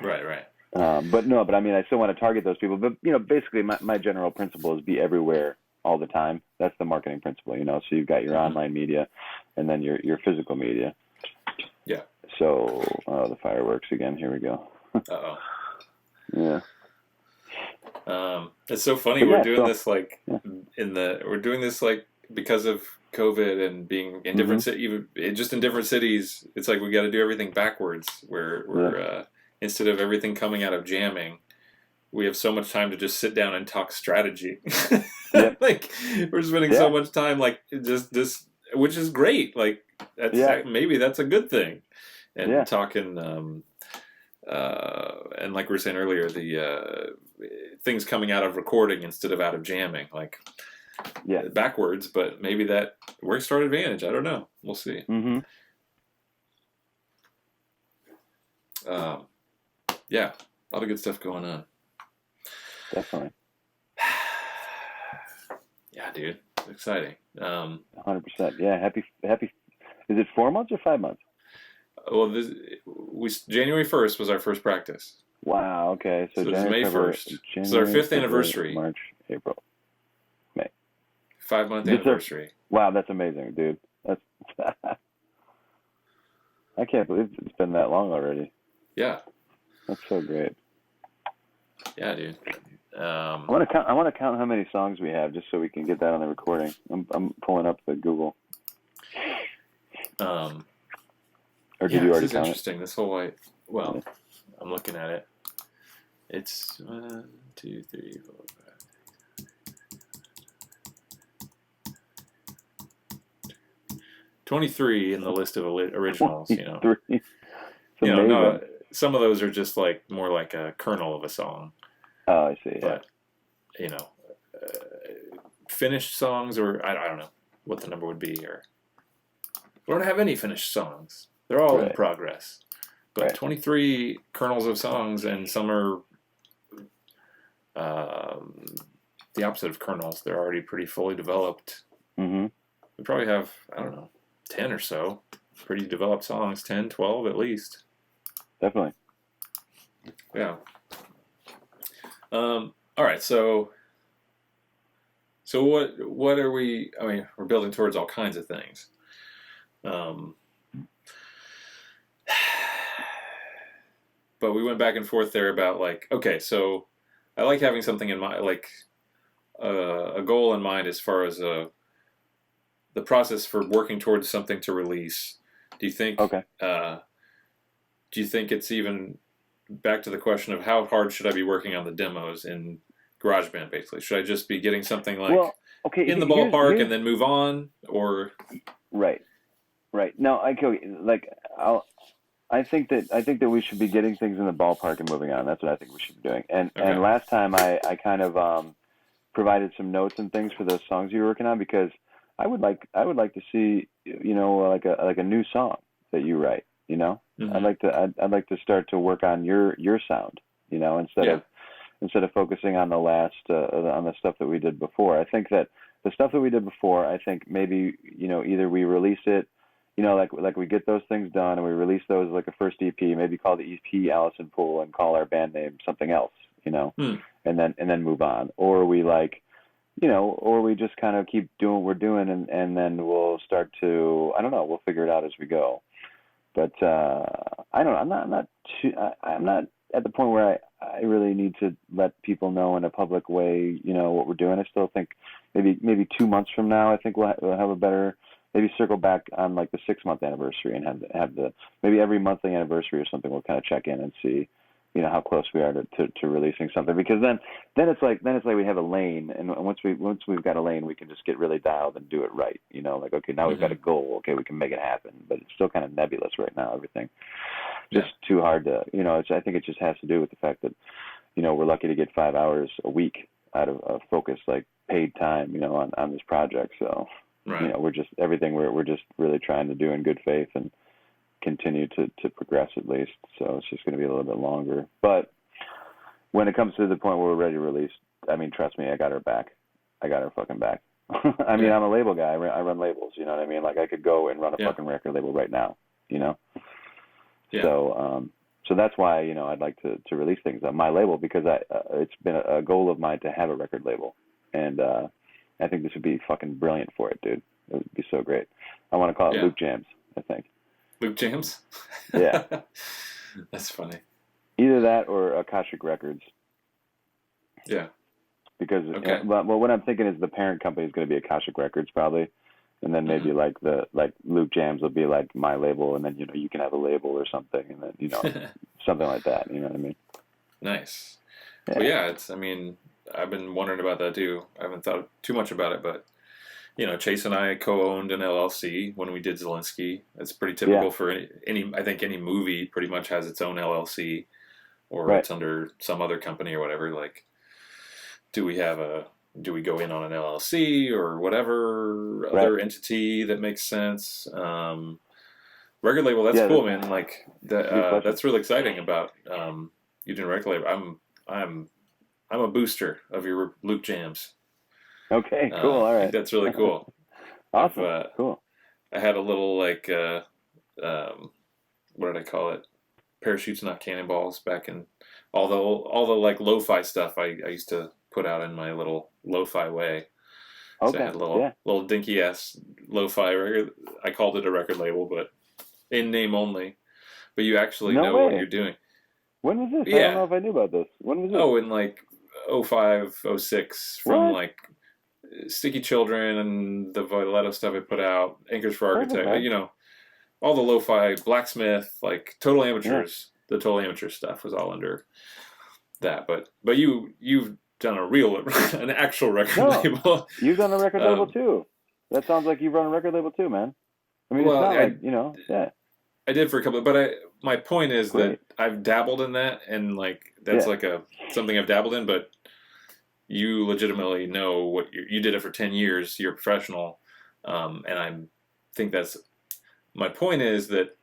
Right. But I mean, I still want to target those people. But, basically my general principle is be everywhere all the time. That's the marketing principle, So you've got your Mm-hmm. online media and then your physical media. Yeah. So, the fireworks again. Here we go. Uh-oh. Yeah. It's so funny. But We're yeah, doing so, this like yeah. we're doing this like because of COVID and being in different even just in different cities. It's like we got to do everything backwards. We're instead of everything coming out of jamming, we have so much time to just sit down and talk strategy. Yep. Like we're spending so much time like just this, which is great. Like maybe that's a good thing. And talking, and like we were saying earlier, the things coming out of recording instead of out of jamming, like backwards. But maybe that works to our advantage. I don't know. We'll see. Mm-hmm. Yeah, a lot of good stuff going on. Definitely. Yeah, dude, it's exciting. 100%. Yeah, happy. Is it 4 months or 5 months? Well, January 1st was our first practice. Wow. Okay. So January, May 1st. It's our 5th anniversary. March, April, May. 5-month anniversary. Wow, that's amazing, dude. That's I can't believe it's been that long already. Yeah. That's so great. Yeah, dude. I want to count how many songs we have, just so we can get that on the recording. I'm pulling up the Google. Or did you already count interesting. This whole way. Well, I'm looking at it. It's 1, 2, 3, 4, 5, 23 in the list of originals. 23. No, some of those are just like more like a kernel of a song. Oh, I see. But finished songs, or I don't know what the number would be, or we don't have any finished songs. They're all in progress. But 23 kernels of songs, and some are the opposite of kernels. They're already pretty fully developed. Mm-hmm. We probably have, I don't know, 10 or so pretty developed songs, 10, 12 at least. Definitely. Yeah. All right, so what are we? I mean, we're building towards all kinds of things. But we went back and forth there about like, okay, so I like having something in mind, like a goal in mind as far as the process for working towards something to release. Do you think? Okay. Do you think it's even back to the question of how hard should I be working on the demos in GarageBand? Basically, should I just be getting something like in the ballpark and then move on, or right? No, I think that we should be getting things in the ballpark and moving on. That's what I think we should be doing. And last time I kind of provided some notes and things for those songs you were working on, because I would like to see like a new song that you write. Mm-hmm. I'd like to start to work on your sound. Instead of focusing on the last on the stuff that we did before. I think that the stuff that we did before, I think maybe either we release it like we get those things done and we release those like a first EP, maybe call the EP Allison Pool and call our band name something else, Hmm. and then move on. Or we like, or we just kind of keep doing what we're doing and then we'll start to, I don't know, we'll figure it out as we go. But I don't know. I'm not at the point where I really need to let people know in a public way, what we're doing. I still think maybe 2 months from now, I think we'll have a better, maybe circle back on like the 6 month anniversary and have the maybe every monthly anniversary or something. We'll kind of check in and see, how close we are to releasing something, because then it's like we have a lane, and once we've got a lane, we can just get really dialed and do it right. Like, okay, now we've got a goal. Okay, we can make it happen, but it's still kind of nebulous right now. Everything just too hard to, I think it just has to do with the fact that, we're lucky to get 5 hours a week out of focus, like paid time, on this project. So, Right. we're just everything we're just really trying to do in good faith and continue to progress at least. So it's just going to be a little bit longer. But when it comes to the point where we're ready to release, I mean, trust me, I got her back. I got her fucking back. I mean, I'm a label guy. I run labels. You know what I mean? Like I could go and run a fucking record label right now. Yeah. So that's why I'd like to release things on my label, because it's been a goal of mine to have a record label, and I think this would be fucking brilliant for it, dude. It would be so great. I want to call it Luke Jams, I think. Luke Jams? Yeah. That's funny. Either that or Akashic Records. Yeah. Because, well, what I'm thinking is the parent company is going to be Akashic Records probably. And then maybe like Luke Jams will be like my label, and then, you can have a label or something, and then, something like that. You know what I mean? Nice. Yeah. Well, I've been wondering about that too. I haven't thought too much about it, but Chase and I co-owned an LLC when we did Zelensky. It's pretty typical for any. I think any movie pretty much has its own LLC, or it's under some other company or whatever. Like, do we go in on an LLC or whatever other entity that makes sense? Record label, that's cool, man. Like that's really exciting about you doing record label. I'm a booster of your Luke Jams. Okay, cool. All right. That's really cool. Awesome. Cool. I had a little like what did I call it? Parachutes, not cannonballs. Back in all the like lo-fi stuff I used to put out in my little lo-fi way. Okay. So I had a little dinky ass lo-fi record. I called it a record label, but in name only. But you actually know what you're doing. When was this? I don't know if I knew about this. When was this? Oh, in like 05, 06, from like Sticky Children and the Violetto stuff I put out, Anchors for Architect, all the lo-fi, Blacksmith, like Total Amateurs. The Total Amateur stuff was all under that. But you've done an actual record label. You've done a record label too. That sounds like you've run a record label too, man. I mean, it's not like, I did for a couple, but my point is that I've dabbled in that, and like that's like something I've dabbled in, but you legitimately know what you did it for 10 years. You're a professional, and I think that's my point is that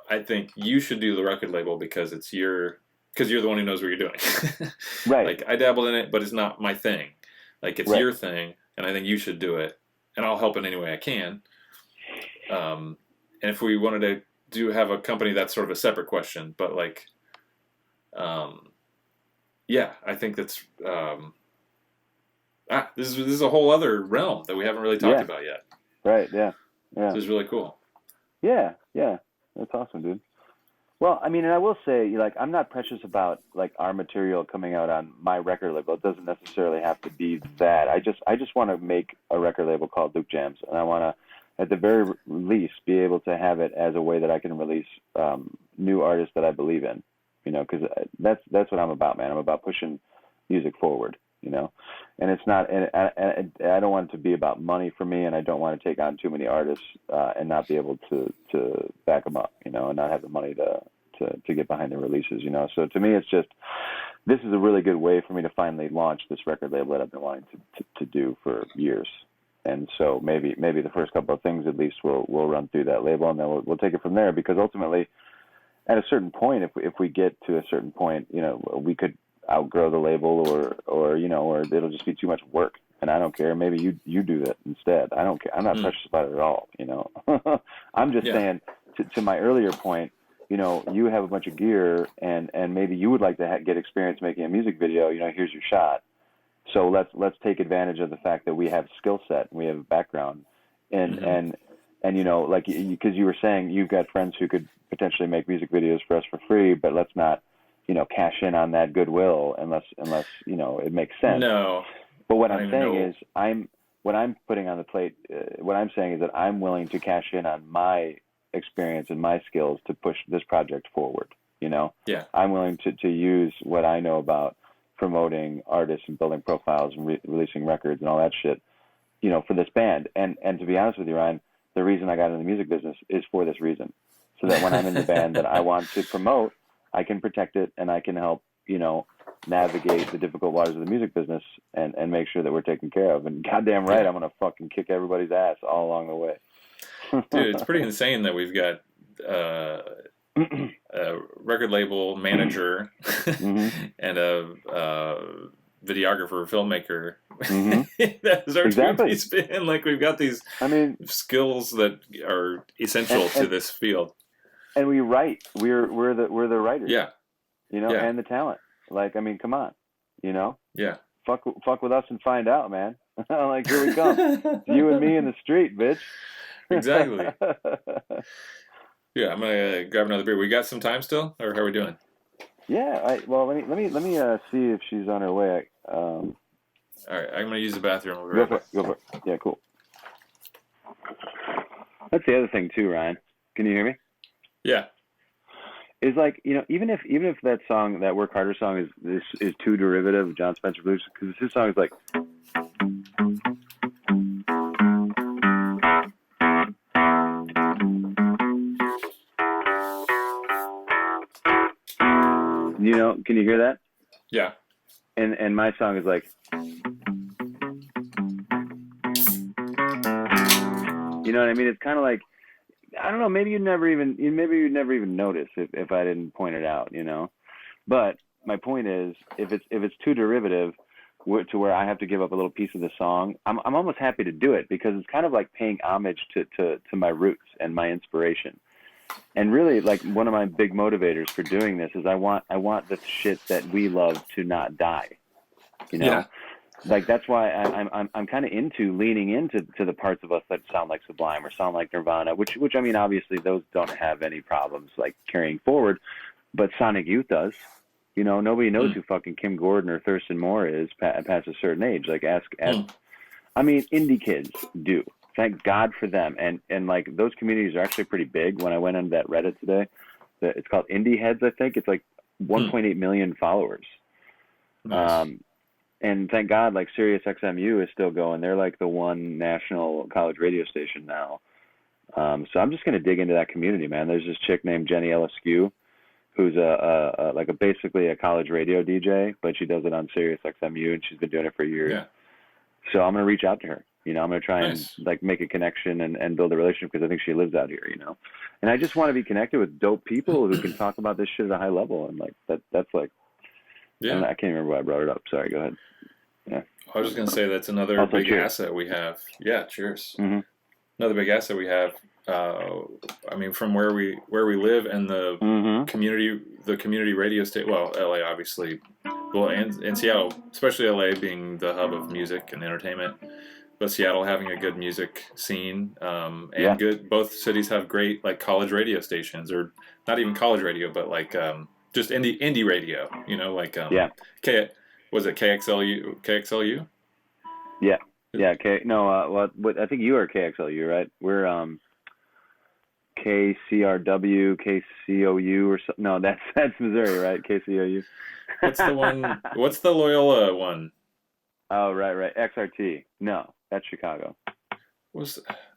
I think you should do the record label because you're the one who knows what you're doing. Right. Like I dabbled in it, but it's not my thing. Like it's your thing, and I think you should do it, and I'll help in any way I can. And if we wanted to have a company, that's sort of a separate question. But like, I think that's this is a whole other realm that we haven't really talked about yet. Right. Yeah. Yeah. This is really cool. Yeah. Yeah. That's awesome, dude. Well, I mean, and I will say, like, I'm not precious about like our material coming out on my record label. It doesn't necessarily have to be that. I just want to make a record label called Luke Jams, and I want to, at the very least, be able to have it as a way that I can release new artists that I believe in. Because that's what I'm about, man. I'm about pushing music forward. And it's not, and I don't want it to be about money for me, and I don't want to take on too many artists and not be able to back them up, and not have the money to get behind the releases, So to me, it's just, this is a really good way for me to finally launch this record label that I've been wanting to do for years. And so maybe the first couple of things at least we'll run through that label, and then we'll take it from there, because ultimately, at a certain point, if we get to a certain point, we could outgrow the label, or it'll just be too much work. and I don't care. Maybe you do that instead. I don't care. I'm not precious about it at all, you know. I'm just saying, to my earlier point, you know, you have a bunch of gear, and maybe you would like to get experience making a music video. You know, here's your shot. So let's take advantage of the fact that we have skill set and we have a background, and you know, like, because you were saying you've got friends who could potentially make music videos for us for free, but let's not, you know, cash in on that goodwill unless you know it makes sense. No. But what I'm saying is, what I'm putting on the plate. What I'm saying is that I'm willing to cash in on my experience and my skills to push this project forward. You know. Yeah. I'm willing to use what I know about promoting artists and building profiles and releasing records and all that shit, you know, for this band. And to be honest with you, Ryan, the reason I got into the music business is for this reason, so that when I'm in the band that I want to promote, I can protect it and I can help, you know, navigate the difficult waters of the music business and make sure that we're taken care of. And goddamn right, I'm gonna fucking kick everybody's ass all along the way. Dude, it's pretty insane that we've got a record label manager and a videographer, filmmaker. That's our two-piece band. Like, we've got these skills that are essential to this field. And we write. We're the writers. Yeah. You know, and the talent. Like, I mean, come on. You know? Yeah. Fuck with us and find out, man. Like, here we come. You and me in the street, bitch. Exactly. Yeah, I'm gonna grab another beer. We got some time still, or how are we doing? Yeah, well, let me see if she's on her way. All right, I'm gonna use the bathroom. Go for it. Yeah, cool. That's the other thing too, Ryan. Can you hear me? Yeah. Is like, you know, even if that song, that Work Harder song is too derivative of John Spencer Blues, because his song is like. You know, can you hear that? Yeah. And my song is like, you know what I mean? It's kind of like, I don't know, maybe you'd never even notice if I didn't point it out, you know. But my point is, if it's too derivative to where I have to give up a little piece of the song, I'm almost happy to do it, because it's kind of like paying homage to my roots and my inspiration. And really, like, one of my big motivators for doing this is I want the shit that we love to not die. You know, like, that's why I'm kind of into leaning into the parts of us that sound like Sublime or sound like Nirvana, which I mean, obviously those don't have any problems like carrying forward, but Sonic Youth does. You know, nobody knows who fucking Kim Gordon or Thurston Moore is past a certain age. Like, ask. I mean, indie kids do. Thank God for them. And like, those communities are actually pretty big. When I went on that Reddit today, it's called Indie Heads, I think. It's like 1.8 million followers. Nice. And thank God, like, Sirius XMU is still going. They're like the one national college radio station now. So I'm just going to dig into that community, man. There's this chick named Jenny Eliscu, who's basically a college radio DJ, but she does it on Sirius XMU, and she's been doing it for years. Yeah. So I'm going to reach out to her. You know, I'm going to try and like make a connection and build a relationship, because I think she lives out here, you know. And I just want to be connected with dope people who can talk about this shit at a high level. And like, that's like, I can't remember why I brought it up. Sorry, go ahead. Yeah. I was just going to say that's another big asset we have. Yeah, cheers. Mm-hmm. Another big asset we have. I mean, from where we live and the community radio station. Well, LA obviously. Well, and Seattle, especially LA being the hub of music and entertainment. But Seattle having a good music scene, and good. Both cities have great like college radio stations, or not even college radio, but like just indie radio. You know, like was it KXLU? KXLU? Yeah. Well, I think you are KXLU, right? We're KCRW, KCOU, or something. No, that's Missouri, right? KCOU. What's the one? What's the Loyola one? Oh, right. XRT. No, that's Chicago.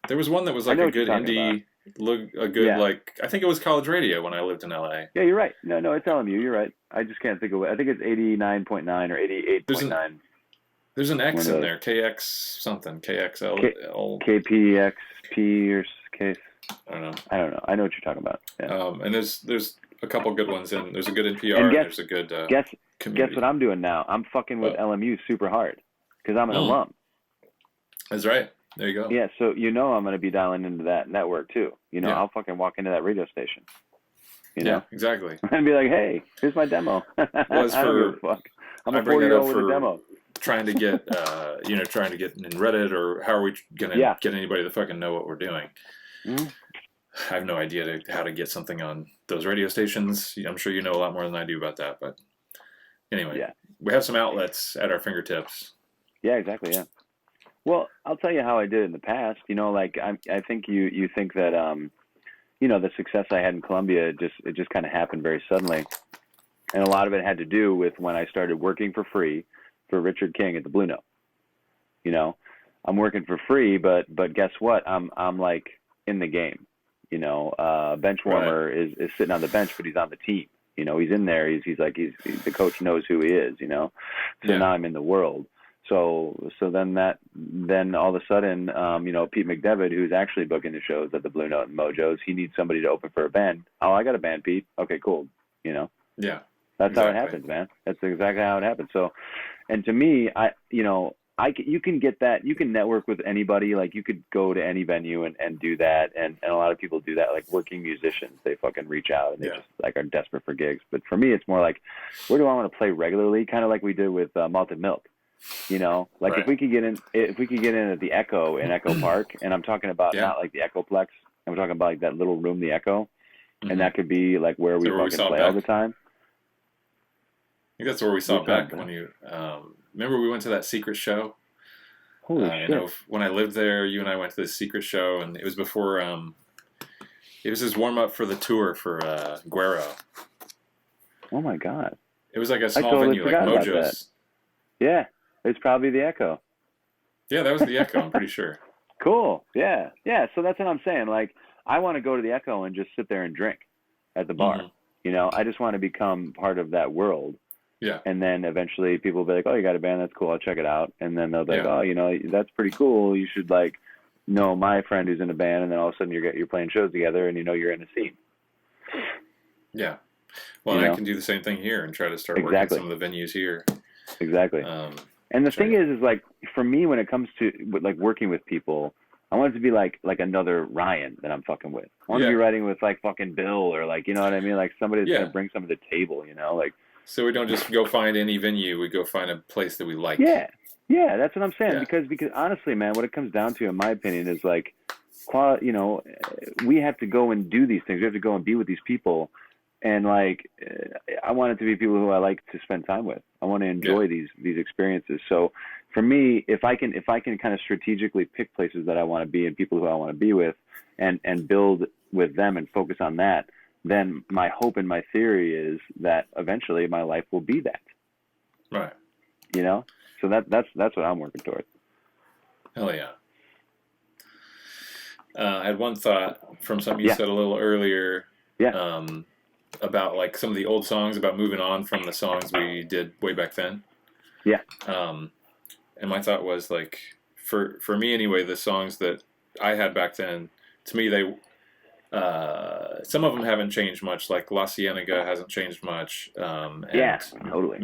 There was one that was like a good indie, like, I think it was college radio when I lived in LA. Yeah, you're right. No, it's LMU. You're right. I just can't think of it. I think it's 89.9 or 88.9. There's an X in there. KX something. KXL. KPXP or case. I don't know. I know what you're talking about. Yeah. And there's a couple good ones in. There's a good NPR. And there's a good. Guess what I'm doing now? I'm fucking with LMU super hard because I'm an alum. That's right. There you go. Yeah, so I'm going to be dialing into that network too. Yeah. I'll fucking walk into that radio station. Yeah, exactly. And be like, hey, here's my demo. Well, as I don't give for a fuck. I'm I a bring that up 4-year-old with a for demo. trying to get trying to get in Reddit, or how are we gonna Yeah. get anybody to fucking know what we're doing? Mhm. I have no idea how to get something on those radio stations. I'm sure you know a lot more than I do about that, but anyway, Yeah. we have some outlets at our fingertips. Yeah, exactly. Yeah. Well, I'll tell you how I did in the past. Like I think you think that the success I had in Colombia just kind of happened very suddenly, and a lot of it had to do with when I started working for free for Richard King at the Blue Note. I'm working for free, but guess what? I'm like in the game. Bench warmer is sitting on the bench, but he's on the team. He's in there. He's the coach knows who he is. So now I'm in the world. So then all of a sudden, Pete McDevitt, who's actually booking the shows at the Blue Note and Mojo's, he needs somebody to open for a band. Oh, I got a band, Pete. Okay, cool. Yeah. That's exactly how it happens, man. That's exactly how it happens. So, and to me, you can get that. You can network with anybody. Like, you could go to any venue and do that. And a lot of people do that. Like working musicians, they fucking reach out and they just like are desperate for gigs. But for me, it's more like, where do I want to play regularly? Kind of like we did with Malted Milk. Like Right. if we could get in at the Echo in Echo Park, and I'm talking about not like the Echoplex. I'm talking about like that little room, the Echo, and that could be like where we fucking play all the time. I think that's where we saw Beck when you remember we went to that secret show. Holy shit! When I lived there, you and I went to this secret show, and it was before. It was his warm up for the tour for Guero. Oh my god! It was like a small venue, like Mojo's. Yeah, it's probably the Echo. Yeah, that was the Echo. I'm pretty sure. Cool. Yeah. So that's what I'm saying. Like, I want to go to the Echo and just sit there and drink at the bar. I just want to become part of that world. Yeah. And then eventually people will be like, oh, you got a band? That's cool. I'll check it out. And then they'll be like, oh, that's pretty cool. You should like know my friend who's in a band. And then all of a sudden you're playing shows together and you're in a scene. Yeah. Well, I can do the same thing here and try to start working some of the venues here. Exactly. And the thing is like, for me, when it comes to like working with people, I want it to be like another Ryan that I'm fucking with. I want to be writing with like fucking Bill or like, you know what I mean? Like somebody that's going to bring something to the table, like. So we don't just go find any venue. We go find a place that we like. Yeah, that's what I'm saying. Yeah. Because honestly, man, what it comes down to, in my opinion, is like, we have to go and do these things. We have to go and be with these people, and like, I want it to be people who I like to spend time with. I want to enjoy these experiences. So, for me, if I can kind of strategically pick places that I want to be and people who I want to be with, and build with them and focus on that, then my hope and my theory is that eventually my life will be that. Right. So that's what I'm working towards. Hell yeah. I had one thought from something you said a little earlier. Yeah. About like some of the old songs, about moving on from the songs we did way back then. Yeah. And my thought was like, for me anyway, the songs that I had back then, to me they. Some of them haven't changed much, like La Cienega hasn't changed much. Totally.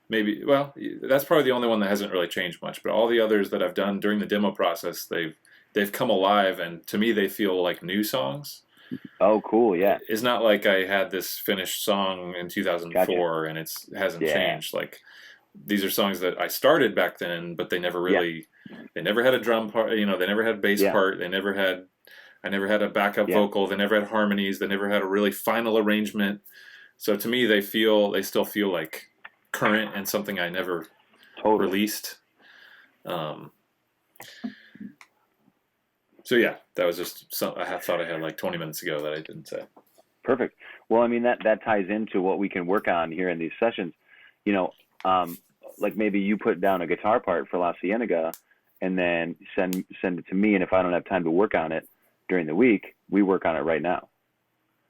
Maybe, well, that's probably the only one that hasn't really changed much, but all the others that I've done during the demo process, they've come alive, and to me they feel like new songs. Oh, cool, yeah. It's not like I had this finished song in 2004 and it hasn't changed. Like, these are songs that I started back then, but they never really... They never had a drum part, they never had a bass part. I never had a backup vocal. They never had harmonies. They never had a really final arrangement. So to me, they still feel like current and something I never released. So yeah, that was just I thought I had like 20 minutes ago that I didn't say. Perfect. Well, I mean, that ties into what we can work on here in these sessions. Like maybe you put down a guitar part for La Cienega and then send it to me. And if I don't have time to work on it during the week, we work on it right now.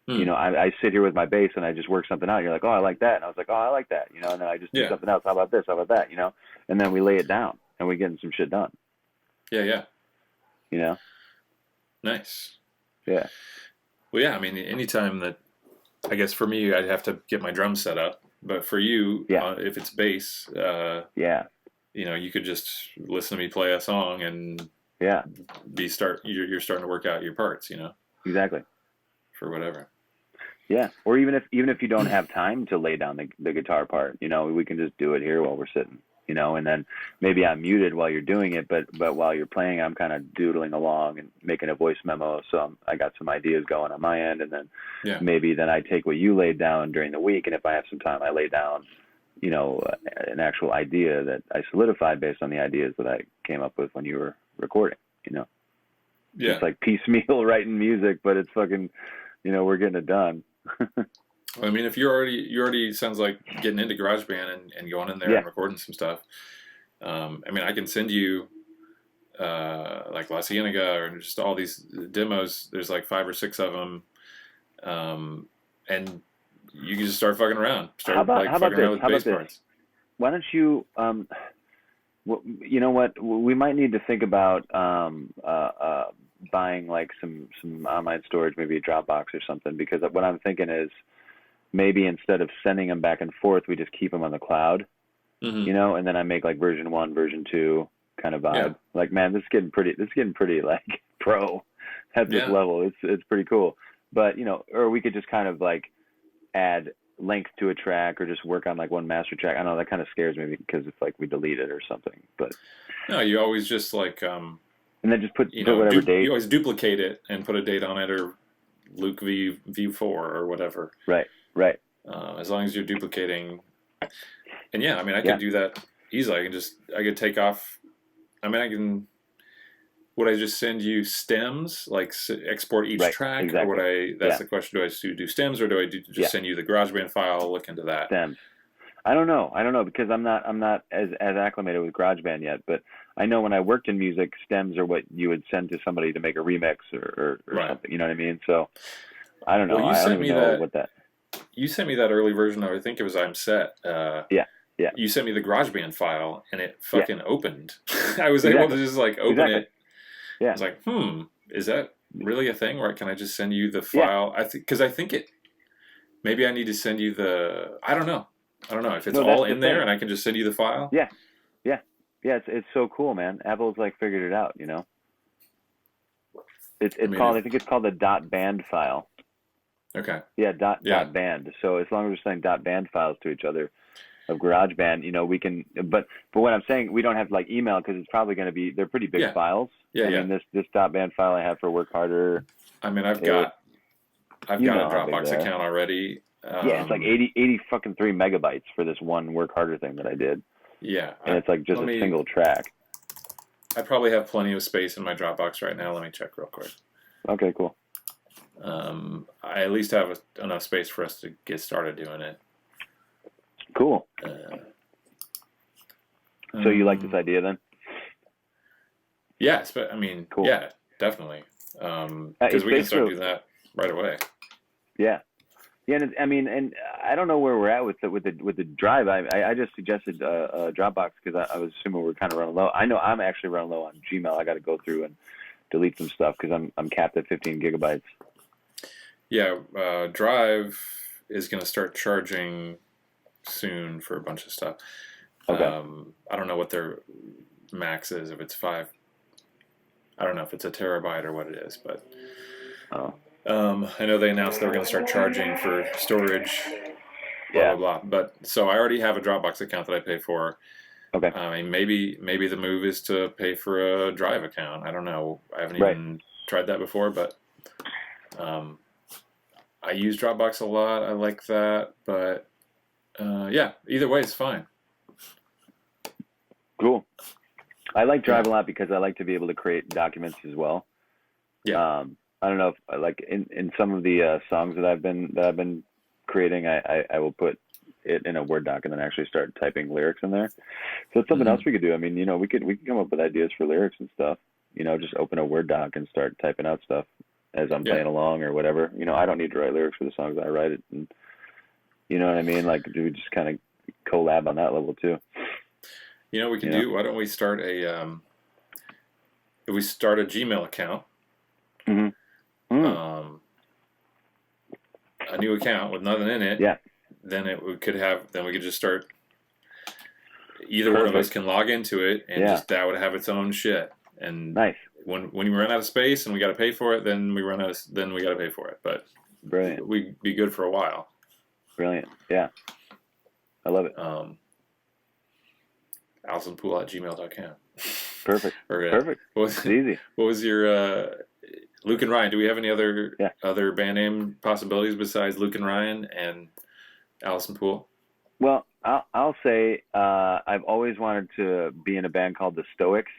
I sit here with my bass and I just work something out. You're like, oh, I like that. And I was like, oh, I like that. And then I just do something else. How about this? How about that? And then we lay it down and we getting some shit done. Yeah. Nice. Yeah. Well, yeah, I mean, anytime that, I guess for me, I'd have to get my drums set up. But for you, if it's bass, you could just listen to me play a song and Yeah, you're starting to work out your parts, exactly. for whatever. Yeah, or even if you don't have time to lay down the guitar part, we can just do it here while we're sitting, and then maybe I'm muted while you're doing it, but while you're playing, I'm kind of doodling along and making a voice memo, so I got some ideas going on my end, and then Yeah. maybe then I take what you laid down during the week, and if I have some time, I lay down, an actual idea that I solidified based on the ideas that I came up with when you were recording, Yeah. It's like piecemeal writing music, but it's fucking, we're getting it done. I mean, if you already sounds like getting into GarageBand and going in there Yeah. and recording some stuff. I mean, I can send you like La Cienega or just all these demos. There's like 5 or 6 of them, and you can just start fucking around. Start fucking around with bass parts. Why don't you? You know what? We might need to think about buying like some online storage, maybe a Dropbox or something. Because what I'm thinking is maybe instead of sending them back and forth, we just keep them on the cloud. Mm-hmm. And then I make like version 1, version 2 kind of vibe. Yeah. Like, man, this is getting pretty like pro at this level. It's pretty cool. But or we could just kind of like add length to a track or just work on like one master track. I know that kind of scares me because it's like we delete it or something. But no, you always just like and then just put whatever date. You always duplicate it and put a date on it, or Luke V4 or whatever. Right. As long as you're duplicating. And yeah, I mean, I could do that easily. I could take off. I mean, would I just send you stems, like export each track? Exactly. Or would that's the question, do I do stems, or do I just send you the GarageBand file, look into that? Stems. I don't know because I'm not as acclimated with GarageBand yet, but I know when I worked in music, stems are what you would send to somebody to make a remix or something, you know what I mean? So I don't know. Well, I don't even know what that. You sent me that early version of, I think it was I'm Set. Yeah. You sent me the GarageBand file, and it fucking opened. I was able to just like open it. Yeah. I was like, is that really a thing? Or can I just send you the file? Because I think maybe I need to send you I don't know if it's all in there and I can just send you the file. Yeah. It's so cool, man. Apple's like figured it out, It's called. I think it's called the .band file. Okay. Yeah. Dot .band. So as long as we're sending .band files to each other of GarageBand, we can. But what I'm saying, we don't have to like email because it's probably going to be. They're pretty big files. I mean, this .band file I have for Work Harder. I mean, I've got a Dropbox account already. It's like 80 fucking 3 megabytes for this one Work Harder thing that I did. Yeah. And it's like just a single track. I probably have plenty of space in my Dropbox right now. Let me check real quick. Okay, cool. I at least have enough space for us to get started doing it. Cool. So you like this idea then? Yes, but I mean, cool. Yeah, definitely. Because we can start doing that right away. Yeah. Yeah, and I don't know where we're at with the drive. I just suggested a Dropbox because I was assuming we're kind of running low. I know I'm actually running low on Gmail. I got to go through and delete some stuff because I'm capped at 15 gigabytes. Yeah, Drive is going to start charging soon for a bunch of stuff. Okay. I don't know what their max is. If it's 5, I don't know if it's a terabyte or what it is, but. I know they announced they were going to start charging for storage, blah, blah, blah. But so I already have a Dropbox account that I pay for. Okay. I mean, maybe the move is to pay for a Drive account. I don't know. I haven't even tried that before, but I use Dropbox a lot. I like that. But yeah, either way, it's fine. Cool. I like Drive a lot because I like to be able to create documents as well. Yeah. I don't know if like in some of the songs that I've been creating, I will put it in a Word doc and then actually start typing lyrics in there. So it's something else we could do. I mean, we could come up with ideas for lyrics and stuff. Just open a Word doc and start typing out stuff as I'm playing along or whatever. I don't need to write lyrics for the songs. I write it, and you know what I mean. Like, do we just kind of collab on that level too? We can do. Why don't we start if we start a Gmail account? Mm-hmm. A new account with nothing in it. Yeah. Then we could just start. either one of us Perfect. can log into it, and Yeah. just that would have its own shit. And Nice. when we run out of space and we got to pay for it, then we got to pay for it. But Brilliant. we'd be good for a while. Brilliant. Yeah. I love it. AllisonPool@gmail.com. Perfect. Or, Perfect. It's easy. What was your Luke and Ryan? Do we have any other band name possibilities besides Luke and Ryan and Allison Pool? Well, I'll say I've always wanted to be in a band called the Stoics.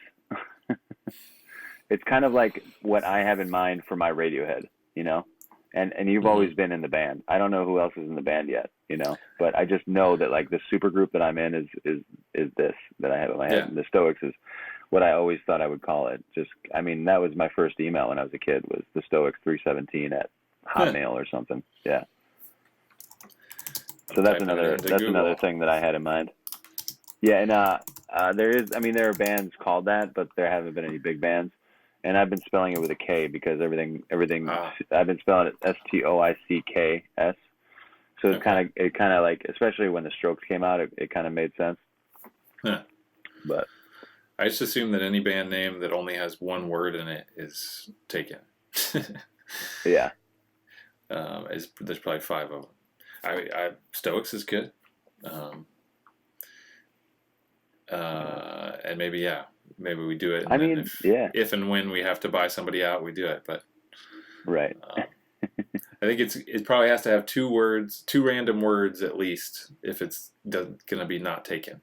It's kind of like what I have in mind for my Radiohead, you know? And you've always been in the band. I don't know who else is in the band yet, you know? But I just know that like the super group that I'm in is this that I have in my head. And the Stoics is what I always thought I would call it. Just, I mean, that was my first email when I was a kid, was the Stoics 317 at Hotmail or something. Yeah. So that's another thing that I had in mind. Yeah, and there are bands called that, but there haven't been any big bands. And I've been spelling it with a K because everything I've been spelling it STOICKS. So it kind of like, especially when the Strokes came out, it kind of made sense. Huh. But I just assume that any band name that only has one word in it is taken. Yeah. There's probably 5 of them. Stoics is good. And maybe we do it. And if and when we have to buy somebody out, we do it. But right. I think it probably has to have 2 random words at least, if it's going to be not taken.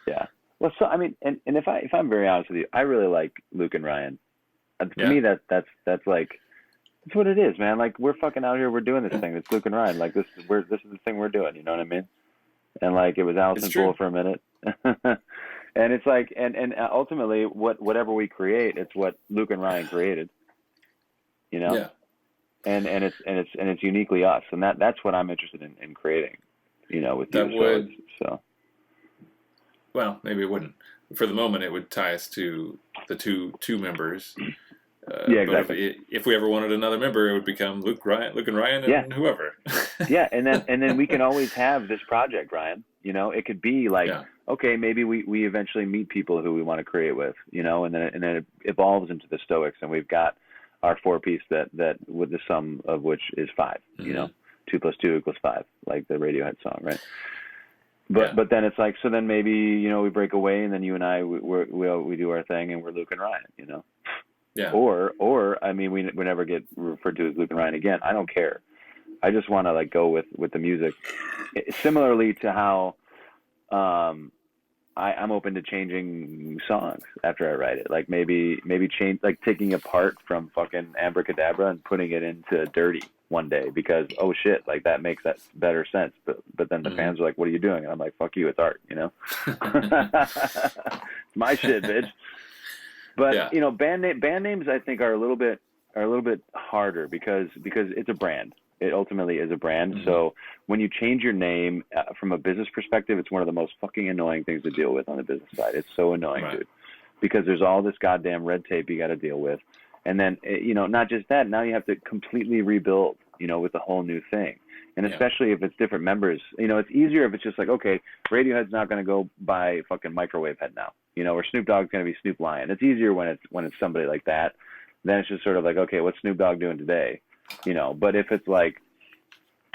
Yeah. Well, so I mean, and if I'm very honest with you, I really like Luke and Ryan. For me, that's like, that's what it is, man. Like, we're fucking out here, we're doing this thing. It's Luke and Ryan. Like, this is the thing we're doing. You know what I mean? And like, it was Allison Pool for a minute. And it's like, and ultimately, whatever we create, it's what Luke and Ryan created. You know? Yeah. And it's uniquely us, and that's what I'm interested in creating. You know, with that these would. Swords, so. Well, maybe it wouldn't. For the moment, it would tie us to the two members. Yeah, exactly. But if we ever wanted another member, it would become Luke and Ryan, and whoever. Yeah, and then we can always have this project, Ryan. You know, it could be like, okay, maybe we eventually meet people who we want to create with, you know, and then it evolves into the Stoics, and we've got our 4-piece that with the sum of which is 5. You know, 2 + 2 = 5, like the Radiohead song, right? But then it's like, so then maybe, you know, we break away, and then you and I we do our thing, and we're Luke and Ryan, you know. Yeah. Or I mean, we never get referred to as Luke and Ryan again. I don't care. I just want to like go with the music. Similarly to how I'm open to changing songs after I write it. Like maybe change, like taking a part from fucking Abracadabra and putting it into Dirty one day because, oh shit, like that makes that better sense. But then the fans are like, what are you doing? And I'm like, fuck you, it's art, you know? It's my shit, bitch. But you know, band names I think are a little bit harder because it's a brand. It ultimately is a brand. So when you change your name from a business perspective, it's one of the most fucking annoying things to deal with on the business side. It's so annoying, dude, because there's all this goddamn red tape you got to deal with, and then you know, not just that. Now you have to completely rebuild, you know, with a whole new thing. And especially if it's different members, you know, it's easier if it's just like, okay, Radiohead's not going to go by fucking Microwave Head now, you know, or Snoop Dogg's going to be Snoop Lion. It's easier when it's somebody like that. Then it's just sort of like, okay, what's Snoop Dogg doing today, you know? But if it's like,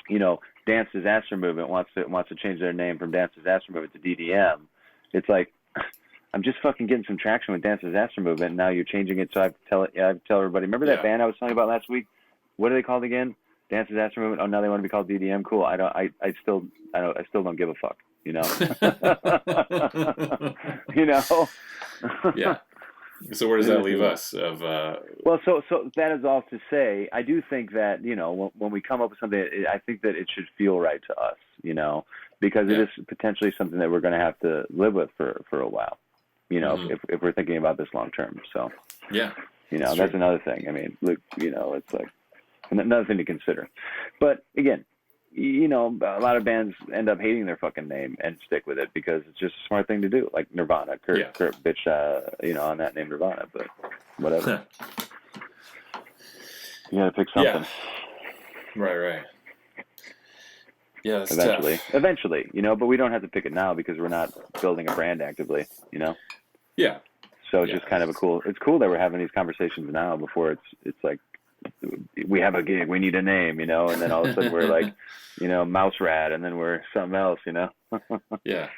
you know, Dance Disaster Movement wants to change their name from Dance Disaster Movement to DDM, it's like, I'm just fucking getting some traction with Dance Disaster Movement, and now you're changing it. So I have to tell everybody. Remember that band I was telling you about last week? What are they called again? Dance Disaster Movement. Oh, now they want to be called DDM. Cool. I still don't give a fuck. You know. You know. Yeah. So where does that leave us? Well, so that is all to say, I do think that, you know, when we come up with something, I think that it should feel right to us, you know, because it is potentially something that we're going to have to live with for a while, you know, if we're thinking about this long term. So you know, that's another thing. I mean, look, you know, it's like another thing to consider. But again, you know, a lot of bands end up hating their fucking name and stick with it because it's just a smart thing to do. Like Nirvana, Kurt bitch, you know, on that name Nirvana, but whatever. You gotta pick something. Right. Yeah, that's eventually. tough. Eventually, you know, but we don't have to pick it now because we're not building a brand actively, you know. Yeah. So it's Yeah. just kind of it's cool that we're having these conversations now before it's like we have a gig, we need a name, you know, and then all of a sudden we're like, you know, Mouse Rat, and then we're something else, you know. Yeah.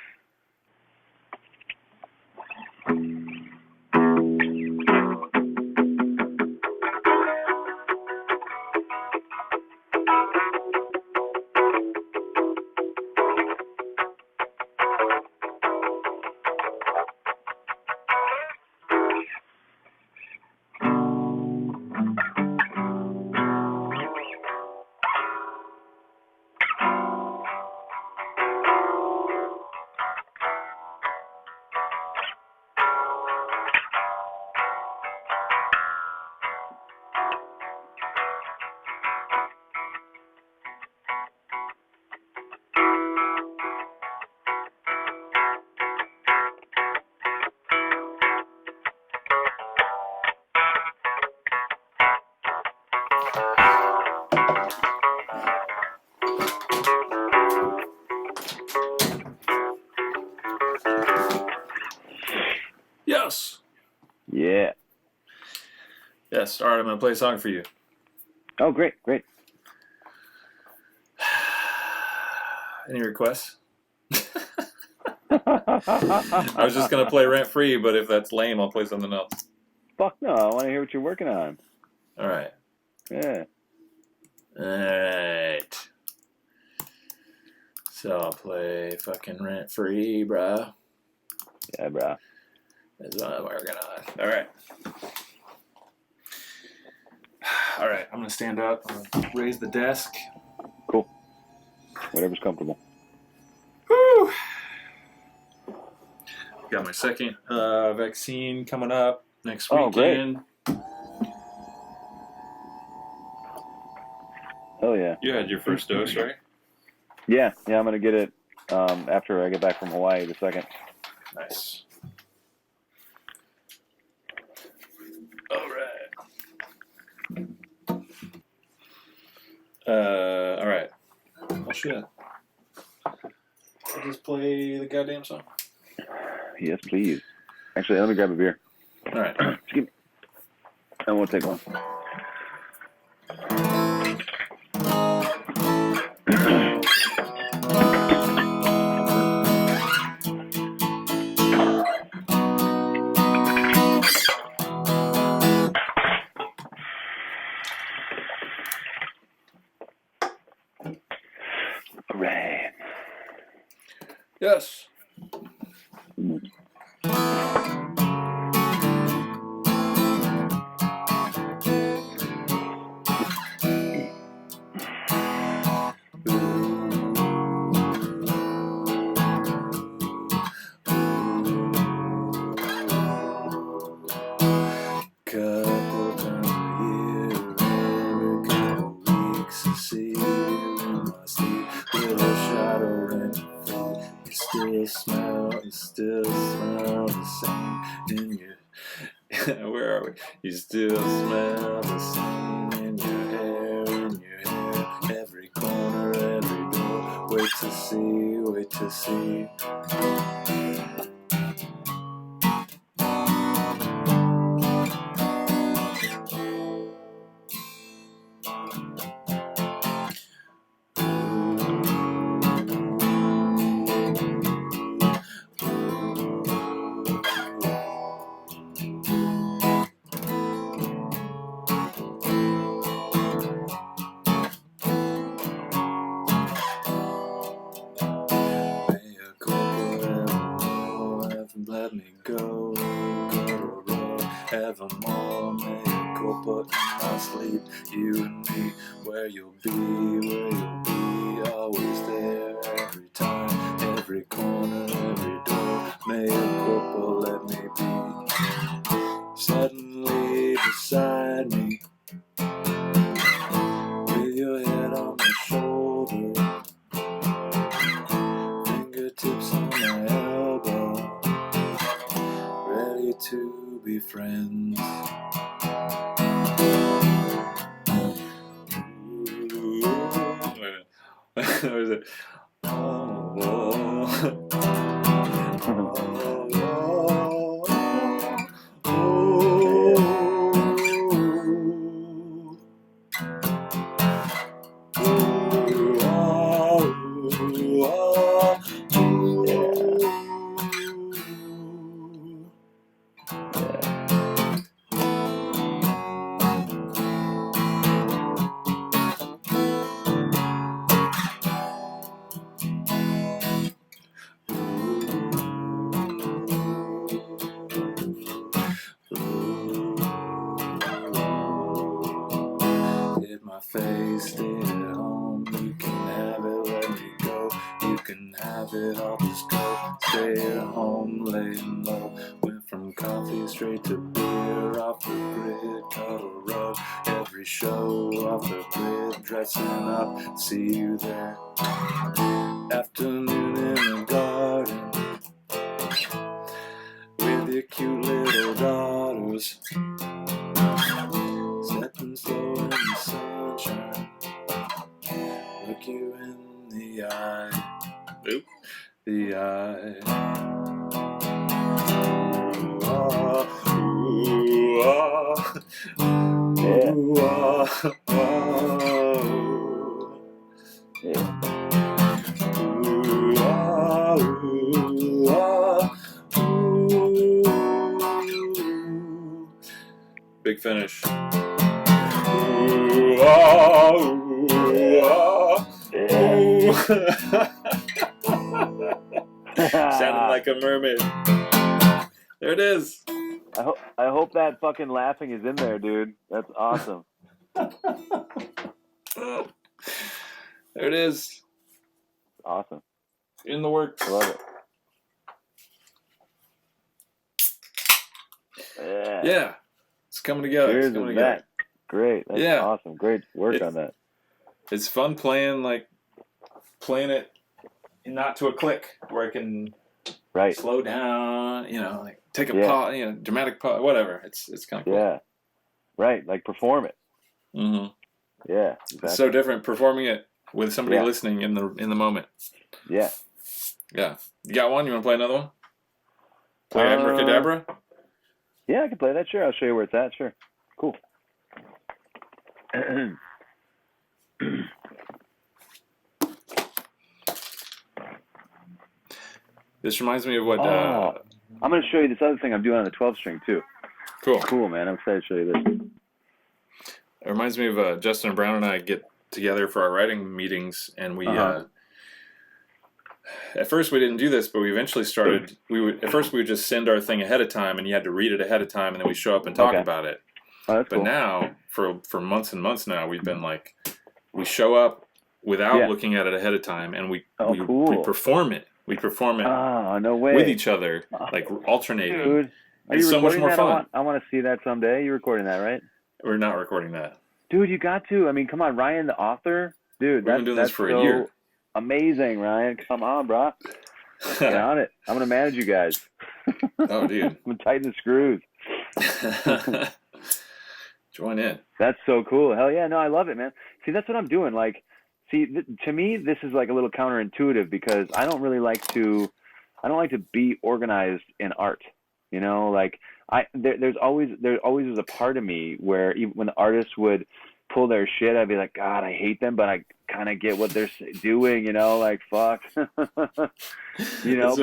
Yes. Yeah. Yes. All right, I'm gonna play a song for you. Oh, great. Any requests? I was just gonna play Rent Free, but if that's lame, I'll play something else. Fuck no, I want to hear what you're working on. All right. Yeah. All right. So I'll play fucking Rent Free, bro. Yeah, bro. That's what I'm working on. All right. All right. I'm gonna stand up. I'm gonna raise the desk. Cool. Whatever's comfortable. Woo! Got my second vaccine coming up next weekend. Oh, great. Oh yeah. You had your first dose, right? Yeah, I'm gonna get it after I get back from Hawaii the second. Nice. All right. All right. Well, shit. I'll just play the goddamn song. Yes, please. Actually, let me grab a beer. All right. Excuse me. I won't take one. All right. Yes. Couple times a year, every couple weeks, I see you in my sleep with a shot of rent free. You still smell the same in your. Where are we? You still smell the same in your hair, every corner, every door. Wait to see. Let me go, evermore. May a culpa in my sleep. You and me, where you'll be, always there, every time, every corner, every door. May a culpa let me be. Suddenly beside me, with your head on my shoulder, fingertips on my elbow, ready to be friends. What is it? Hit my face, stay at home. You can have it, let me go. You can have it, I'll just go. Stay at home, laying low. Went from coffee straight to beer. Off the grid, cuddle rug. Every show off the grid, dressing up. See you there. Afternoon in the garden with your cute little daughters. Stepping slow in the sunshine. Look you in the eye. Oop. The eye. Ooh, ah, ooh, ah, ooh, ah, Yeah. ooh, ah, ooh, ah, ooh. Big finish. Ooh, ah, ooh, ah, ooh. Sounding like a mermaid. There it is. I hope that fucking laughing is in there, dude. That's awesome. There it is. Awesome. In the works. I love it. Yeah. It's coming together. Cheers It's coming to together. that. Great. That's Yeah. awesome. Great work on that. It's fun playing it not to a click where I can Right. slow down, like take a pause, dramatic pause, whatever. It's kind of cool. Yeah. Right. Like perform it. Mm-hmm. Yeah. Exactly. It's so different performing it with somebody listening in the moment. Yeah. Yeah. You got one? You want to play another one? Play Abracadabra? Yeah, I can play that. Sure. I'll show you where it's at. Sure. Cool. This reminds me of what... I'm going to show you this other thing I'm doing on the 12 string too. Cool. Cool, man. I'm excited to show you this. It reminds me of Justin Brown and I get together for our writing meetings, and we... at first we didn't do this, but we eventually started... At first we would just send our thing ahead of time, and you had to read it ahead of time, and then we show up and talk about it. Oh, that's but cool. now, for months and months now, we've been like... We show up without looking at it ahead of time, and we perform it. We perform it no way. with each other, like alternating. Dude, are it's you so much recording more that? fun. I want to see that someday. You're recording that, right? We're not recording that. Dude, you got to. I mean, come on, Ryan, the author. Dude, We've been doing this for a year. Amazing, Ryan. Come on, bro. Get on it. I'm going to manage you guys. Oh, dude. I'm going to tighten the screws. Join in. That's so cool. Hell yeah. No, I love it, man. See, that's what I'm doing. Like, to me, this is like a little counterintuitive because I don't like to be organized in art. Like there's always was a part of me where even when the artists would pull their shit, I'd be like, God, I hate them, but I kind of get what they're doing, like, fuck. So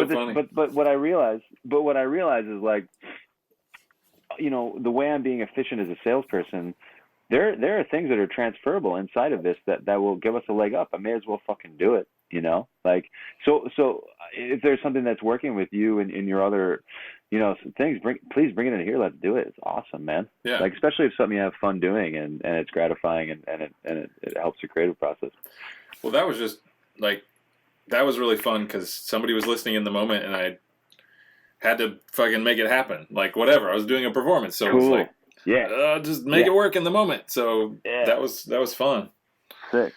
funny. But what I realize is like, the way I'm being efficient as a salesperson, there are things that are transferable inside of this that will give us a leg up. I may as well fucking do it, like, so if there's something that's working with you and in your other, things, please bring it in here. Let's do it. It's awesome, man. Yeah. Like, especially if something you have fun doing and it's gratifying and it helps your creative process. Well, that was just like, that was really fun because somebody was listening in the moment and I had to fucking make it happen. Like, whatever. I was doing a performance. So cool. it was like, just make it work in the moment. So that was fun. Sick.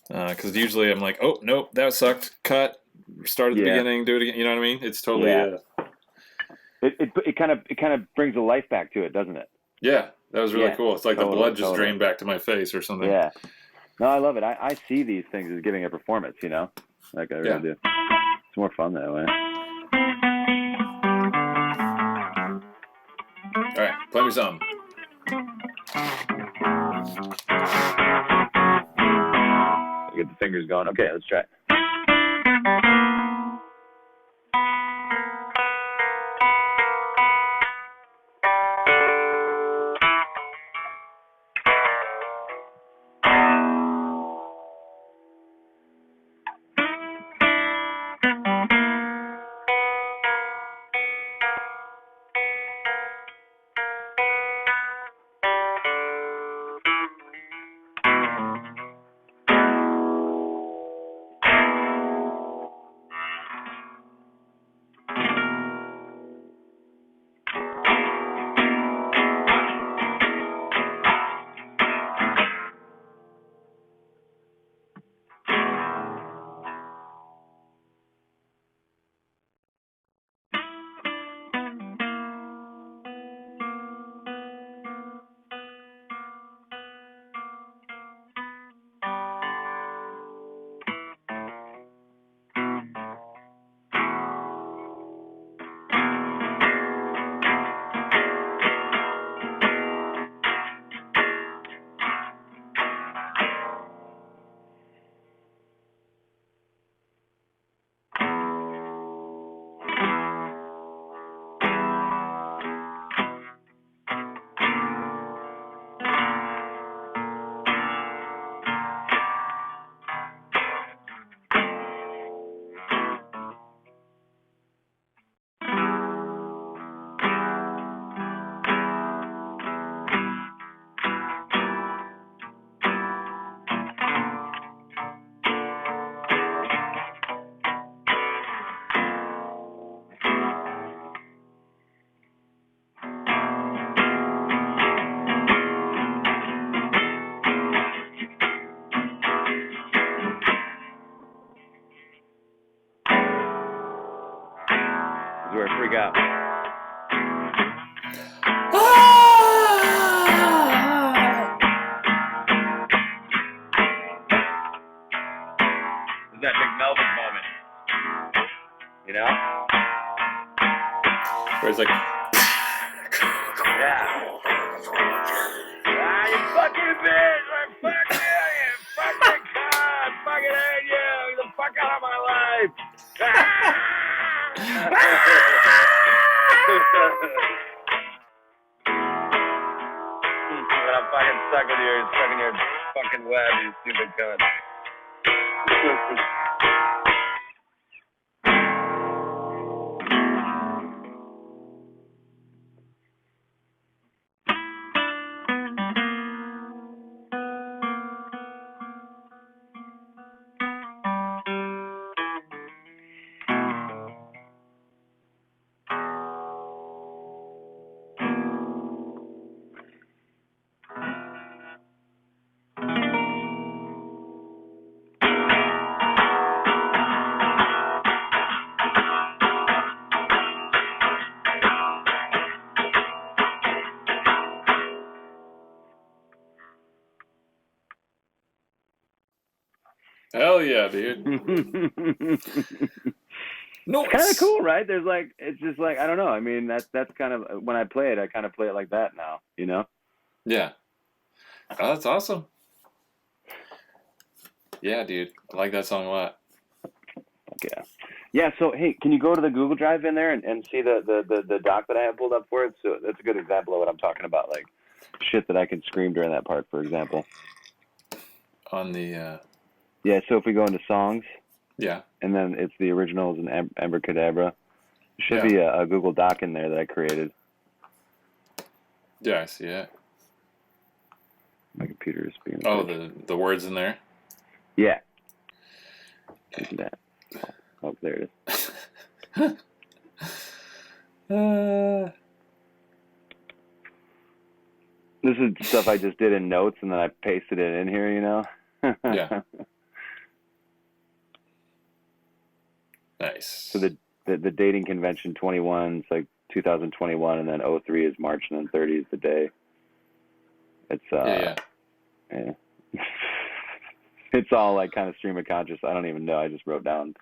Because usually I'm like, oh, nope, that sucked. Cut. Start at the beginning. Do it again. You know what I mean? It's totally... It kind of brings a life back to it, doesn't it? Yeah, that was really cool. It's like the blood just drained back to my face or something. Yeah. No, I love it. I see these things as giving a performance, you know? Like I really Yeah. do. It's more fun that way. All right, play me some. Get the fingers going. Okay, let's try it. This is where I freak out. This is that big Melvin moment. You know? Where it's like, Yeah. Ah, you fucking bitch! I fuck you! You fucking cunt! Fucking hate you! Get the fuck out of my life! When I'm fucking stuck in your fucking web, you stupid cunt. hell yeah, dude. It's kind of Nice. cool, right? There's like, it's just like, I don't know. I mean, that's kind of, when I play it, I kind of play it like that now, you know? Yeah. Oh, that's awesome. Yeah, dude. I like that song a lot. Yeah. Yeah, so, hey, can you go to the Google Drive in there and see the doc that I have pulled up for it? So that's a good example of what I'm talking about, like shit that I can scream during that part, for example. On the, Yeah, so if we go into songs, yeah. and then it's the originals and Abracadabra. There should Yeah. be a Google Doc in there that I created. Yeah, I see it. My computer is being. Oh, the words in there? Yeah. Isn't that? Oh, there it is. This is stuff I just did in notes, and then I pasted it in here, you know? Yeah. Nice. So the dating convention 21 is like 2021, and then 03 is March, and then 30 is the day. It's yeah. yeah. It's all like kind of stream of conscious. I don't even know. I just wrote down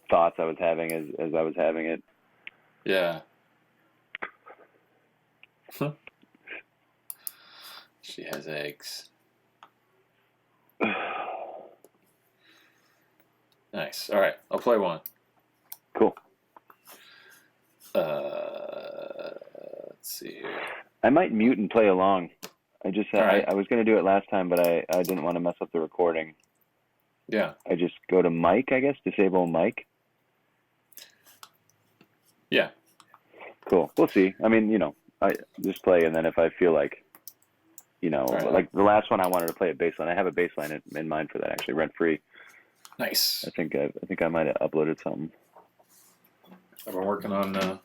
thoughts I was having as I was having it. Yeah. She has eggs. Nice. All right, I'll play one. Cool. Let's see here. I might mute and play along. I just Right. I was going to do it last time, but I didn't want to mess up the recording. Yeah. I just go to mic, I guess, disable mic. Yeah. Cool. We'll see. I mean, I just play, and then if I feel like, Right. like the last one I wanted to play a bass line. I have a bass line in mind for that, actually, rent free. Nice. I think I might have uploaded something. I've been working on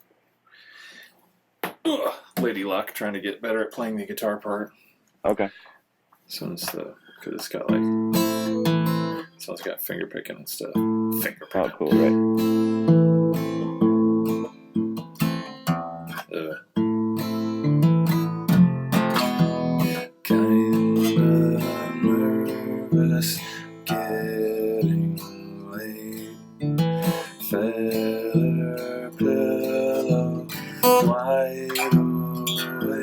Lady Luck, trying to get better at playing the guitar part. Okay. So because it's got it's got finger picking instead of finger picking. Oh, cool, right. Kinda nervous, getting late. Feather pillow, wide awake.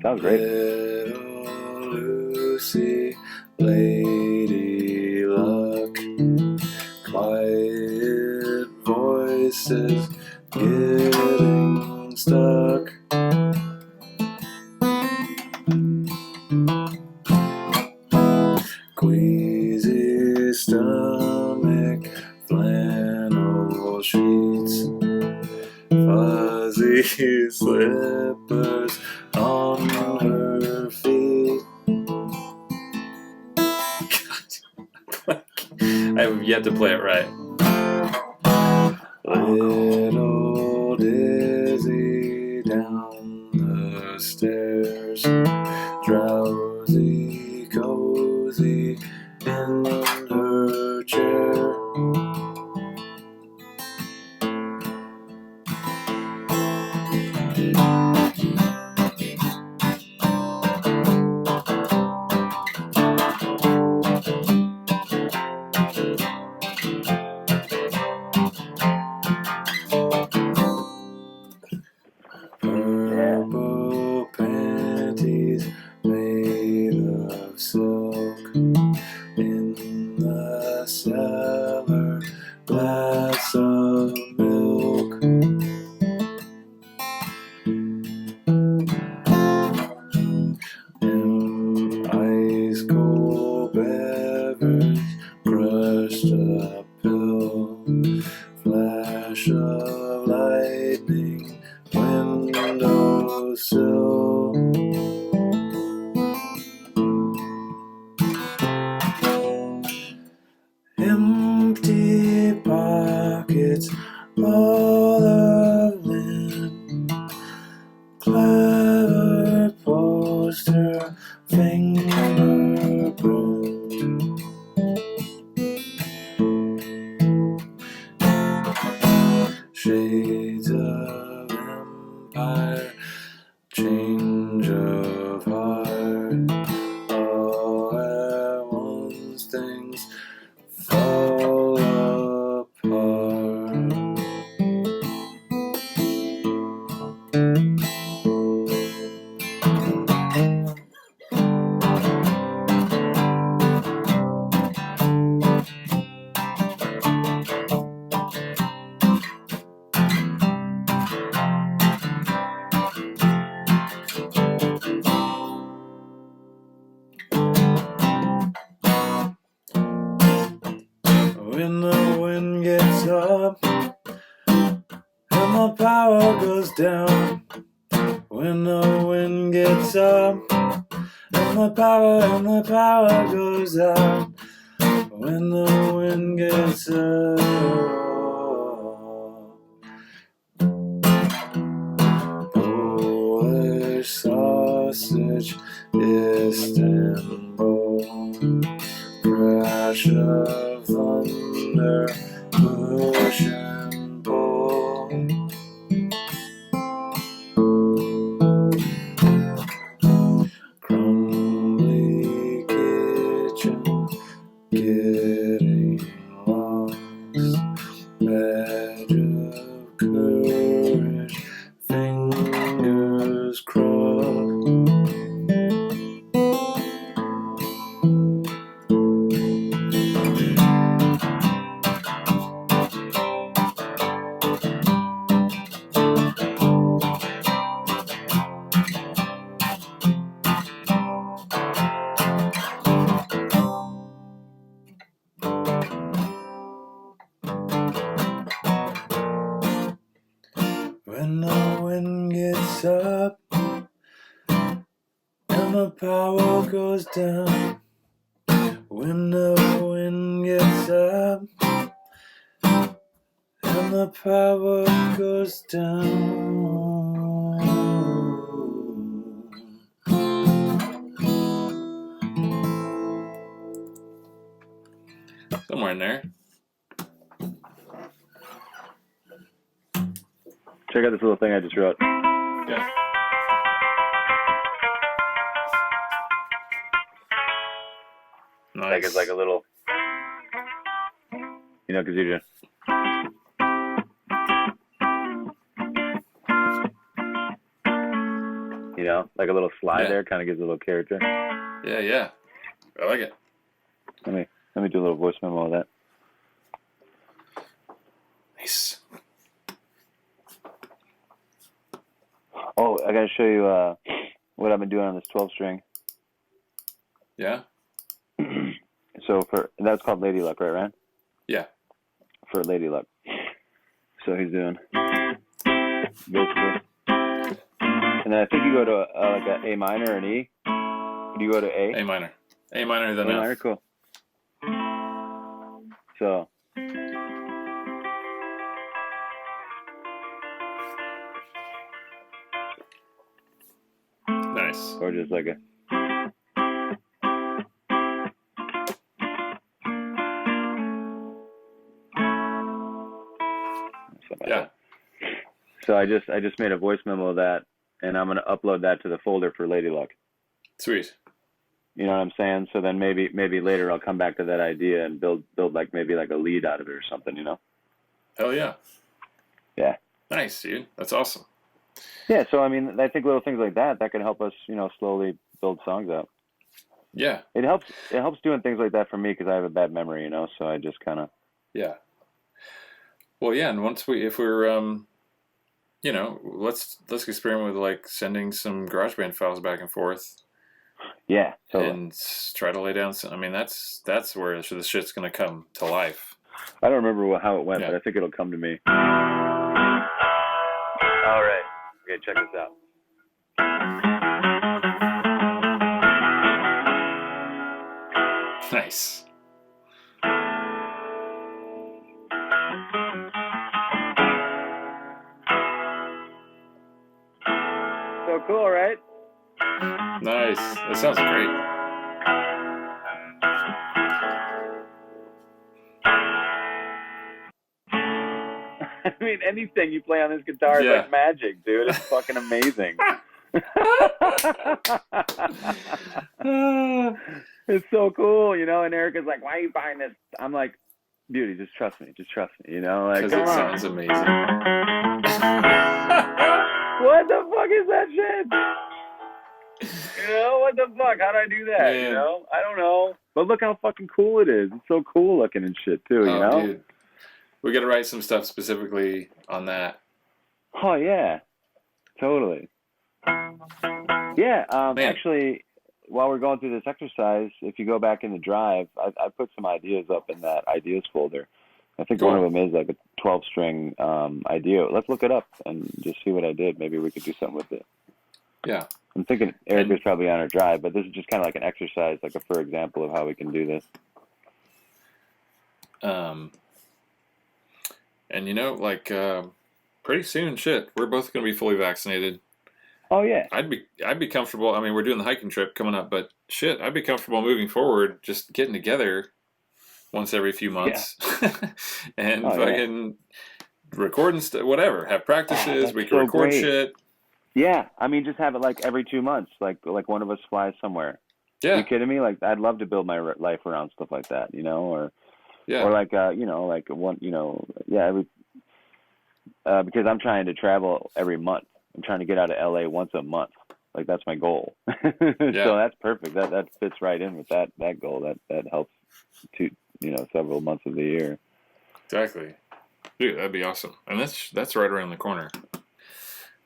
Sounds great. Little Lucy, Lady Luck, quiet voices getting stuck. Queasy stomach, flannel sheets, fuzzy slippers on her feet. I have yet to play it right. Little dizzy down the stairs, drowsy, cozy in her chair. Purple panties made of silk in the cellar, glass of milk. Ice cold beverage, crushed a pill, flash of lightning, windowsill. Empty pockets, all of lint, clever poster, fingerprint. Shades of empire, change of heart, all at once things fall apart. When the wind gets up and the power goes down. When the wind gets up and the power goes out. When the wind gets up. Polish sausage, Istanbul, crash of thunder, push and pull. up and the power goes down. When the wind gets up and the power goes down. Somewhere in there. Check out this little thing I just wrote. Yeah. Nice. Like it's like a little, you know, because you're just. You know, like a little slide there, kind of gives a little character. Yeah, yeah. I like it. Let me do a little voice memo of that. Nice. Oh, I gotta show you what I've been doing on this 12 string. Yeah? So that's called Lady Luck, right, Ryan? Yeah. For Lady Luck. So he's doing basically. And then I think you go to like an A minor or an E. Do you go to A? A minor. A minor, then A F. minor, cool. So. Nice. Or just like a. Yeah. So I just made a voice memo of that, and I'm gonna upload that to the folder for Lady Luck. Sweet. You know what I'm saying? So then maybe later I'll come back to that idea and build like maybe like a lead out of it or something, you know? Hell yeah. Yeah. Nice, dude. That's awesome. Yeah, so I mean, I think little things like that can help us, you know, slowly build songs out. Yeah. It helps doing things like that for me because I have a bad memory, you know, so I just kind of. Yeah. Well, yeah, and if we're you know, let's experiment with like sending some GarageBand files back and forth. Yeah, totally. And try to lay down some. I mean, that's where the shit's gonna come to life. I don't remember how it went, but I think it'll come to me. All right. Okay, check this out. Nice. So cool, right? Nice. That sounds great. I mean, anything you play on this guitar is like magic, dude. It's fucking amazing. It's so cool, you know. And Erica's like, "Why are you buying this?" I'm like, "Beauty, just trust me, you know." Like, because it sounds amazing. What the fuck is that shit? You know, what the fuck? How'd I do that? Man. You know, I don't know. But look how fucking cool it is. It's so cool looking and shit too. You know, dude. We got to write some stuff specifically on that. Oh yeah, totally. Yeah, actually, while we're going through this exercise, if you go back in the drive, I put some ideas up in that ideas folder. I think one of them is like a 12-string idea. Let's look it up and just see what I did. Maybe we could do something with it. Yeah. I'm thinking Erica's probably on her drive, but this is just kind of like an exercise, like a for example of how we can do this. And you know, like pretty soon, we're both going to be fully vaccinated. Oh yeah. I'd be comfortable. I mean, we're doing the hiking trip coming up, but shit, I'd be comfortable moving forward, just getting together once every few months, and fucking recording whatever. Have practices. We can record shit. Yeah, I mean, just have it like every 2 months, like one of us flies somewhere. Yeah. Are you kidding me? Like, I'd love to build my life around stuff like that, you know, or like you know, like one, you know, because I'm trying to travel every month. I'm trying to get out of LA once a month. Like that's my goal. So that's perfect. That fits right in with that goal. That helps several months of the year. Exactly. Dude, that'd be awesome. And that's right around the corner.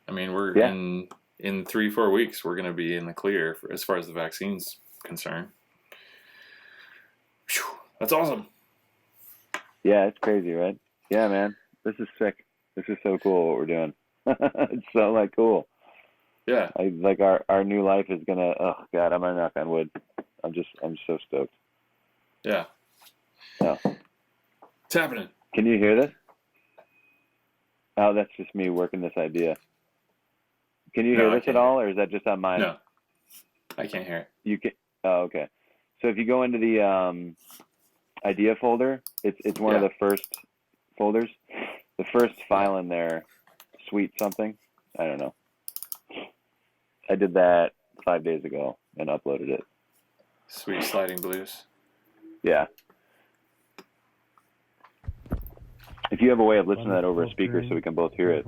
I mean, we're in 3-4 weeks we're gonna be in the clear as far as the vaccine's concerned. Whew, that's awesome. Yeah, it's crazy, right? Yeah, man. This is sick. This is so cool what we're doing. It's so like cool. Yeah. I like our new life is gonna. Oh God, I'm gonna knock on wood. I'm so stoked. Yeah. Yeah. It's happening. Can you hear this? Oh, that's just me working this idea. Can you hear No, I this at can't hear all, or is that just on mine? No, I can't hear it. You can. Oh, okay. So if you go into the idea folder, it's one of Yeah. the first folders. The first Yeah. file in there, sweet something. I don't know. I did that 5 days ago and uploaded it. Sweet sliding blues. Yeah. If you have a way of listening to that over a speaker so we can both hear it.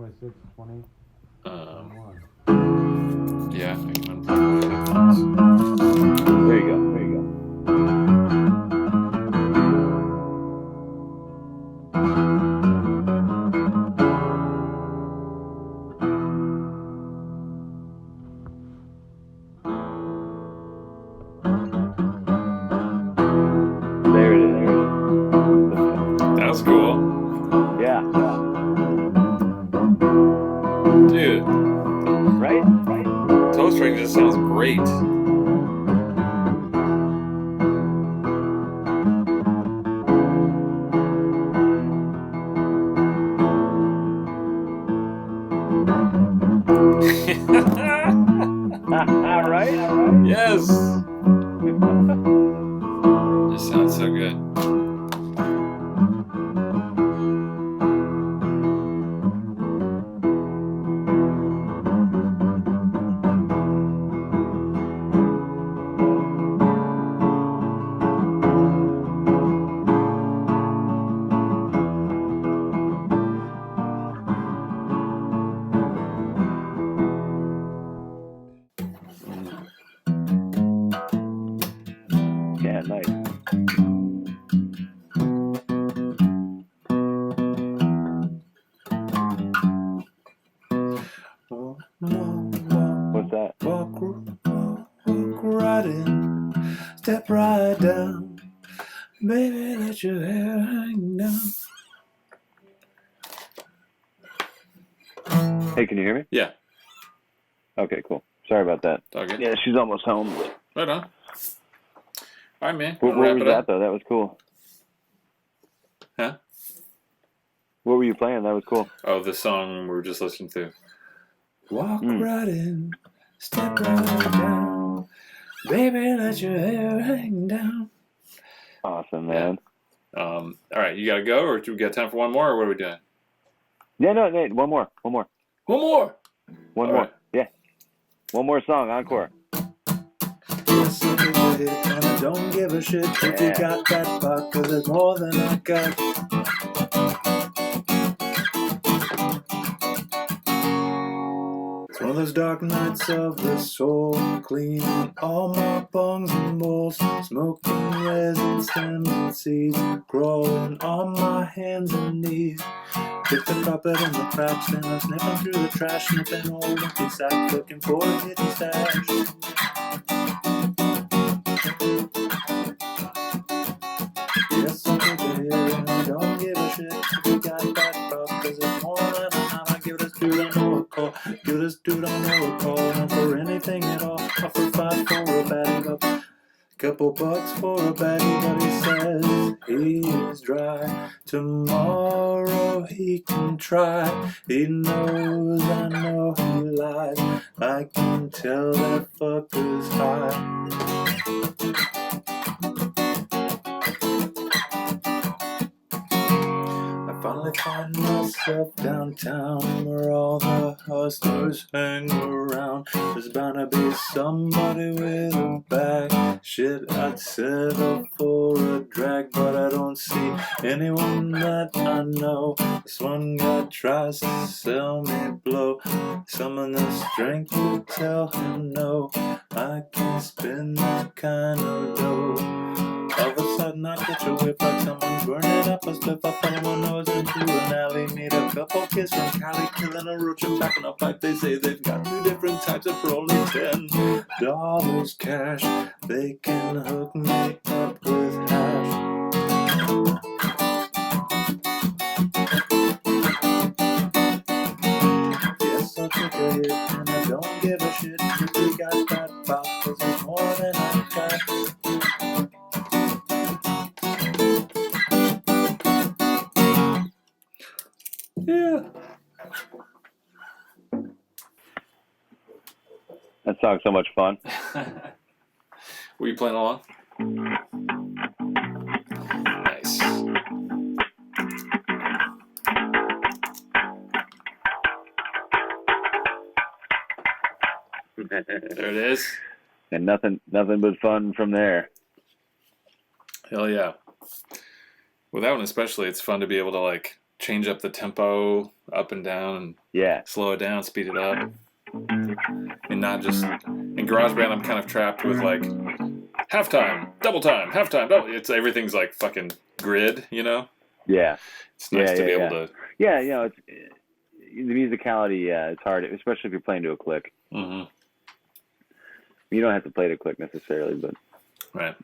Yeah, I can unplug my headphones. There you go. There you go. There it is. There it is. That was cool. Yeah. Dude, Right? toe string just sounds great. Right? Yes. Just sounds so good. Yeah, nice. What's that? Walk right in, step right down, baby, let your hair hang down. Hey, can you hear me? Yeah. Okay, cool. Sorry about that. All good? Yeah, she's almost home. Right on. All right, man. What Wrap was it that up? though? That was cool. Huh? What were you playing? That was cool. Oh, the song we were just listening to. Walk Mm. right in, step right down, baby, let your hair hang down. Awesome, man. All right, you gotta go, or do we got time for one more, or what are we doing? Yeah, no, Nate, one more. One more. One All more. right. Yeah. One more song, encore. Yes, I take a hit, and I don't give a shit if you got that buck, 'cause it's more than I got. It's one of those dark nights of the soul, cleaning all my bungs and bowls, smoking resin stems and seeds, crawling on my hands and knees. Pick the carpet and the cracks, then I'm sniffing through the trash, sniffing old empty sacks, looking for a hidden stash. Yes, I take a hit and I don't give a shit if you got that buck, 'cause it's more than enough. I give this dude I know a call, give this dude I know a call, and for anything at all, offer 5 for a baddie buck. Couple bucks for a baddie, but he says he's dry. Tomorrow he can try. He knows I know he lies. I can tell that fucker's high. I finally find myself downtown where all the hustlers hang around. There's bound to be somebody with a bag. Shit, I'd settle for a drag, but I don't see anyone that I know. This one guy tries to sell me blow. Summon the strength to tell him no. I can't spend that kind of dough. All of a sudden I catch a whip like someone's burning up a spliff. I follow my nose into an alley, meet a couple kids from Cali, killing a roach and backing up like they say. They've got 2 different types of for only $10 cash. They can hook me up with hash. Yes, I'll take a it, and I don't give a shit if we got that pop, 'cause it's more than I've got. Yeah. That song's so much fun. Were you playing along? Nice. There it is. And nothing but fun from there. Hell yeah. With that one especially, it's fun to be able to like change up the tempo up and down and Yeah. slow it down, speed it up. And not just in GarageBand I'm kind of trapped with like halftime, double time, halftime, double. It's everything's like fucking grid, you know? Yeah. It's nice to be able to Yeah, you know, it's the musicality, it's hard, especially if you're playing to a click. mm-hmm. You don't have to play to a click necessarily, but Right.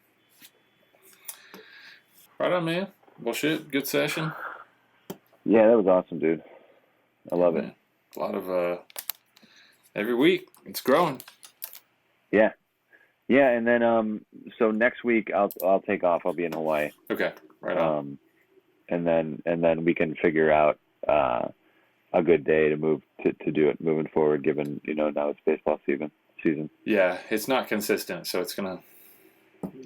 Right on, man. Well, shit, good session. yeah, that was awesome, dude. I love it. A lot of every week it's growing. Yeah, and then so next week I'll take off. I'll be in Hawaii. Okay, right on. And then we can figure out a good day to move to do it moving forward. Given now it's baseball season. Yeah, it's not consistent, so it's gonna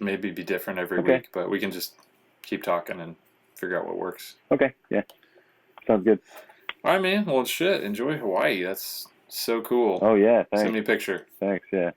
maybe be different every week, but we can just keep talking and figure out what works. Okay, yeah, sounds good. All right, man. Well, shit. Enjoy Hawaii. That's so cool. Oh yeah, thanks. Send me a picture. Thanks. Yeah.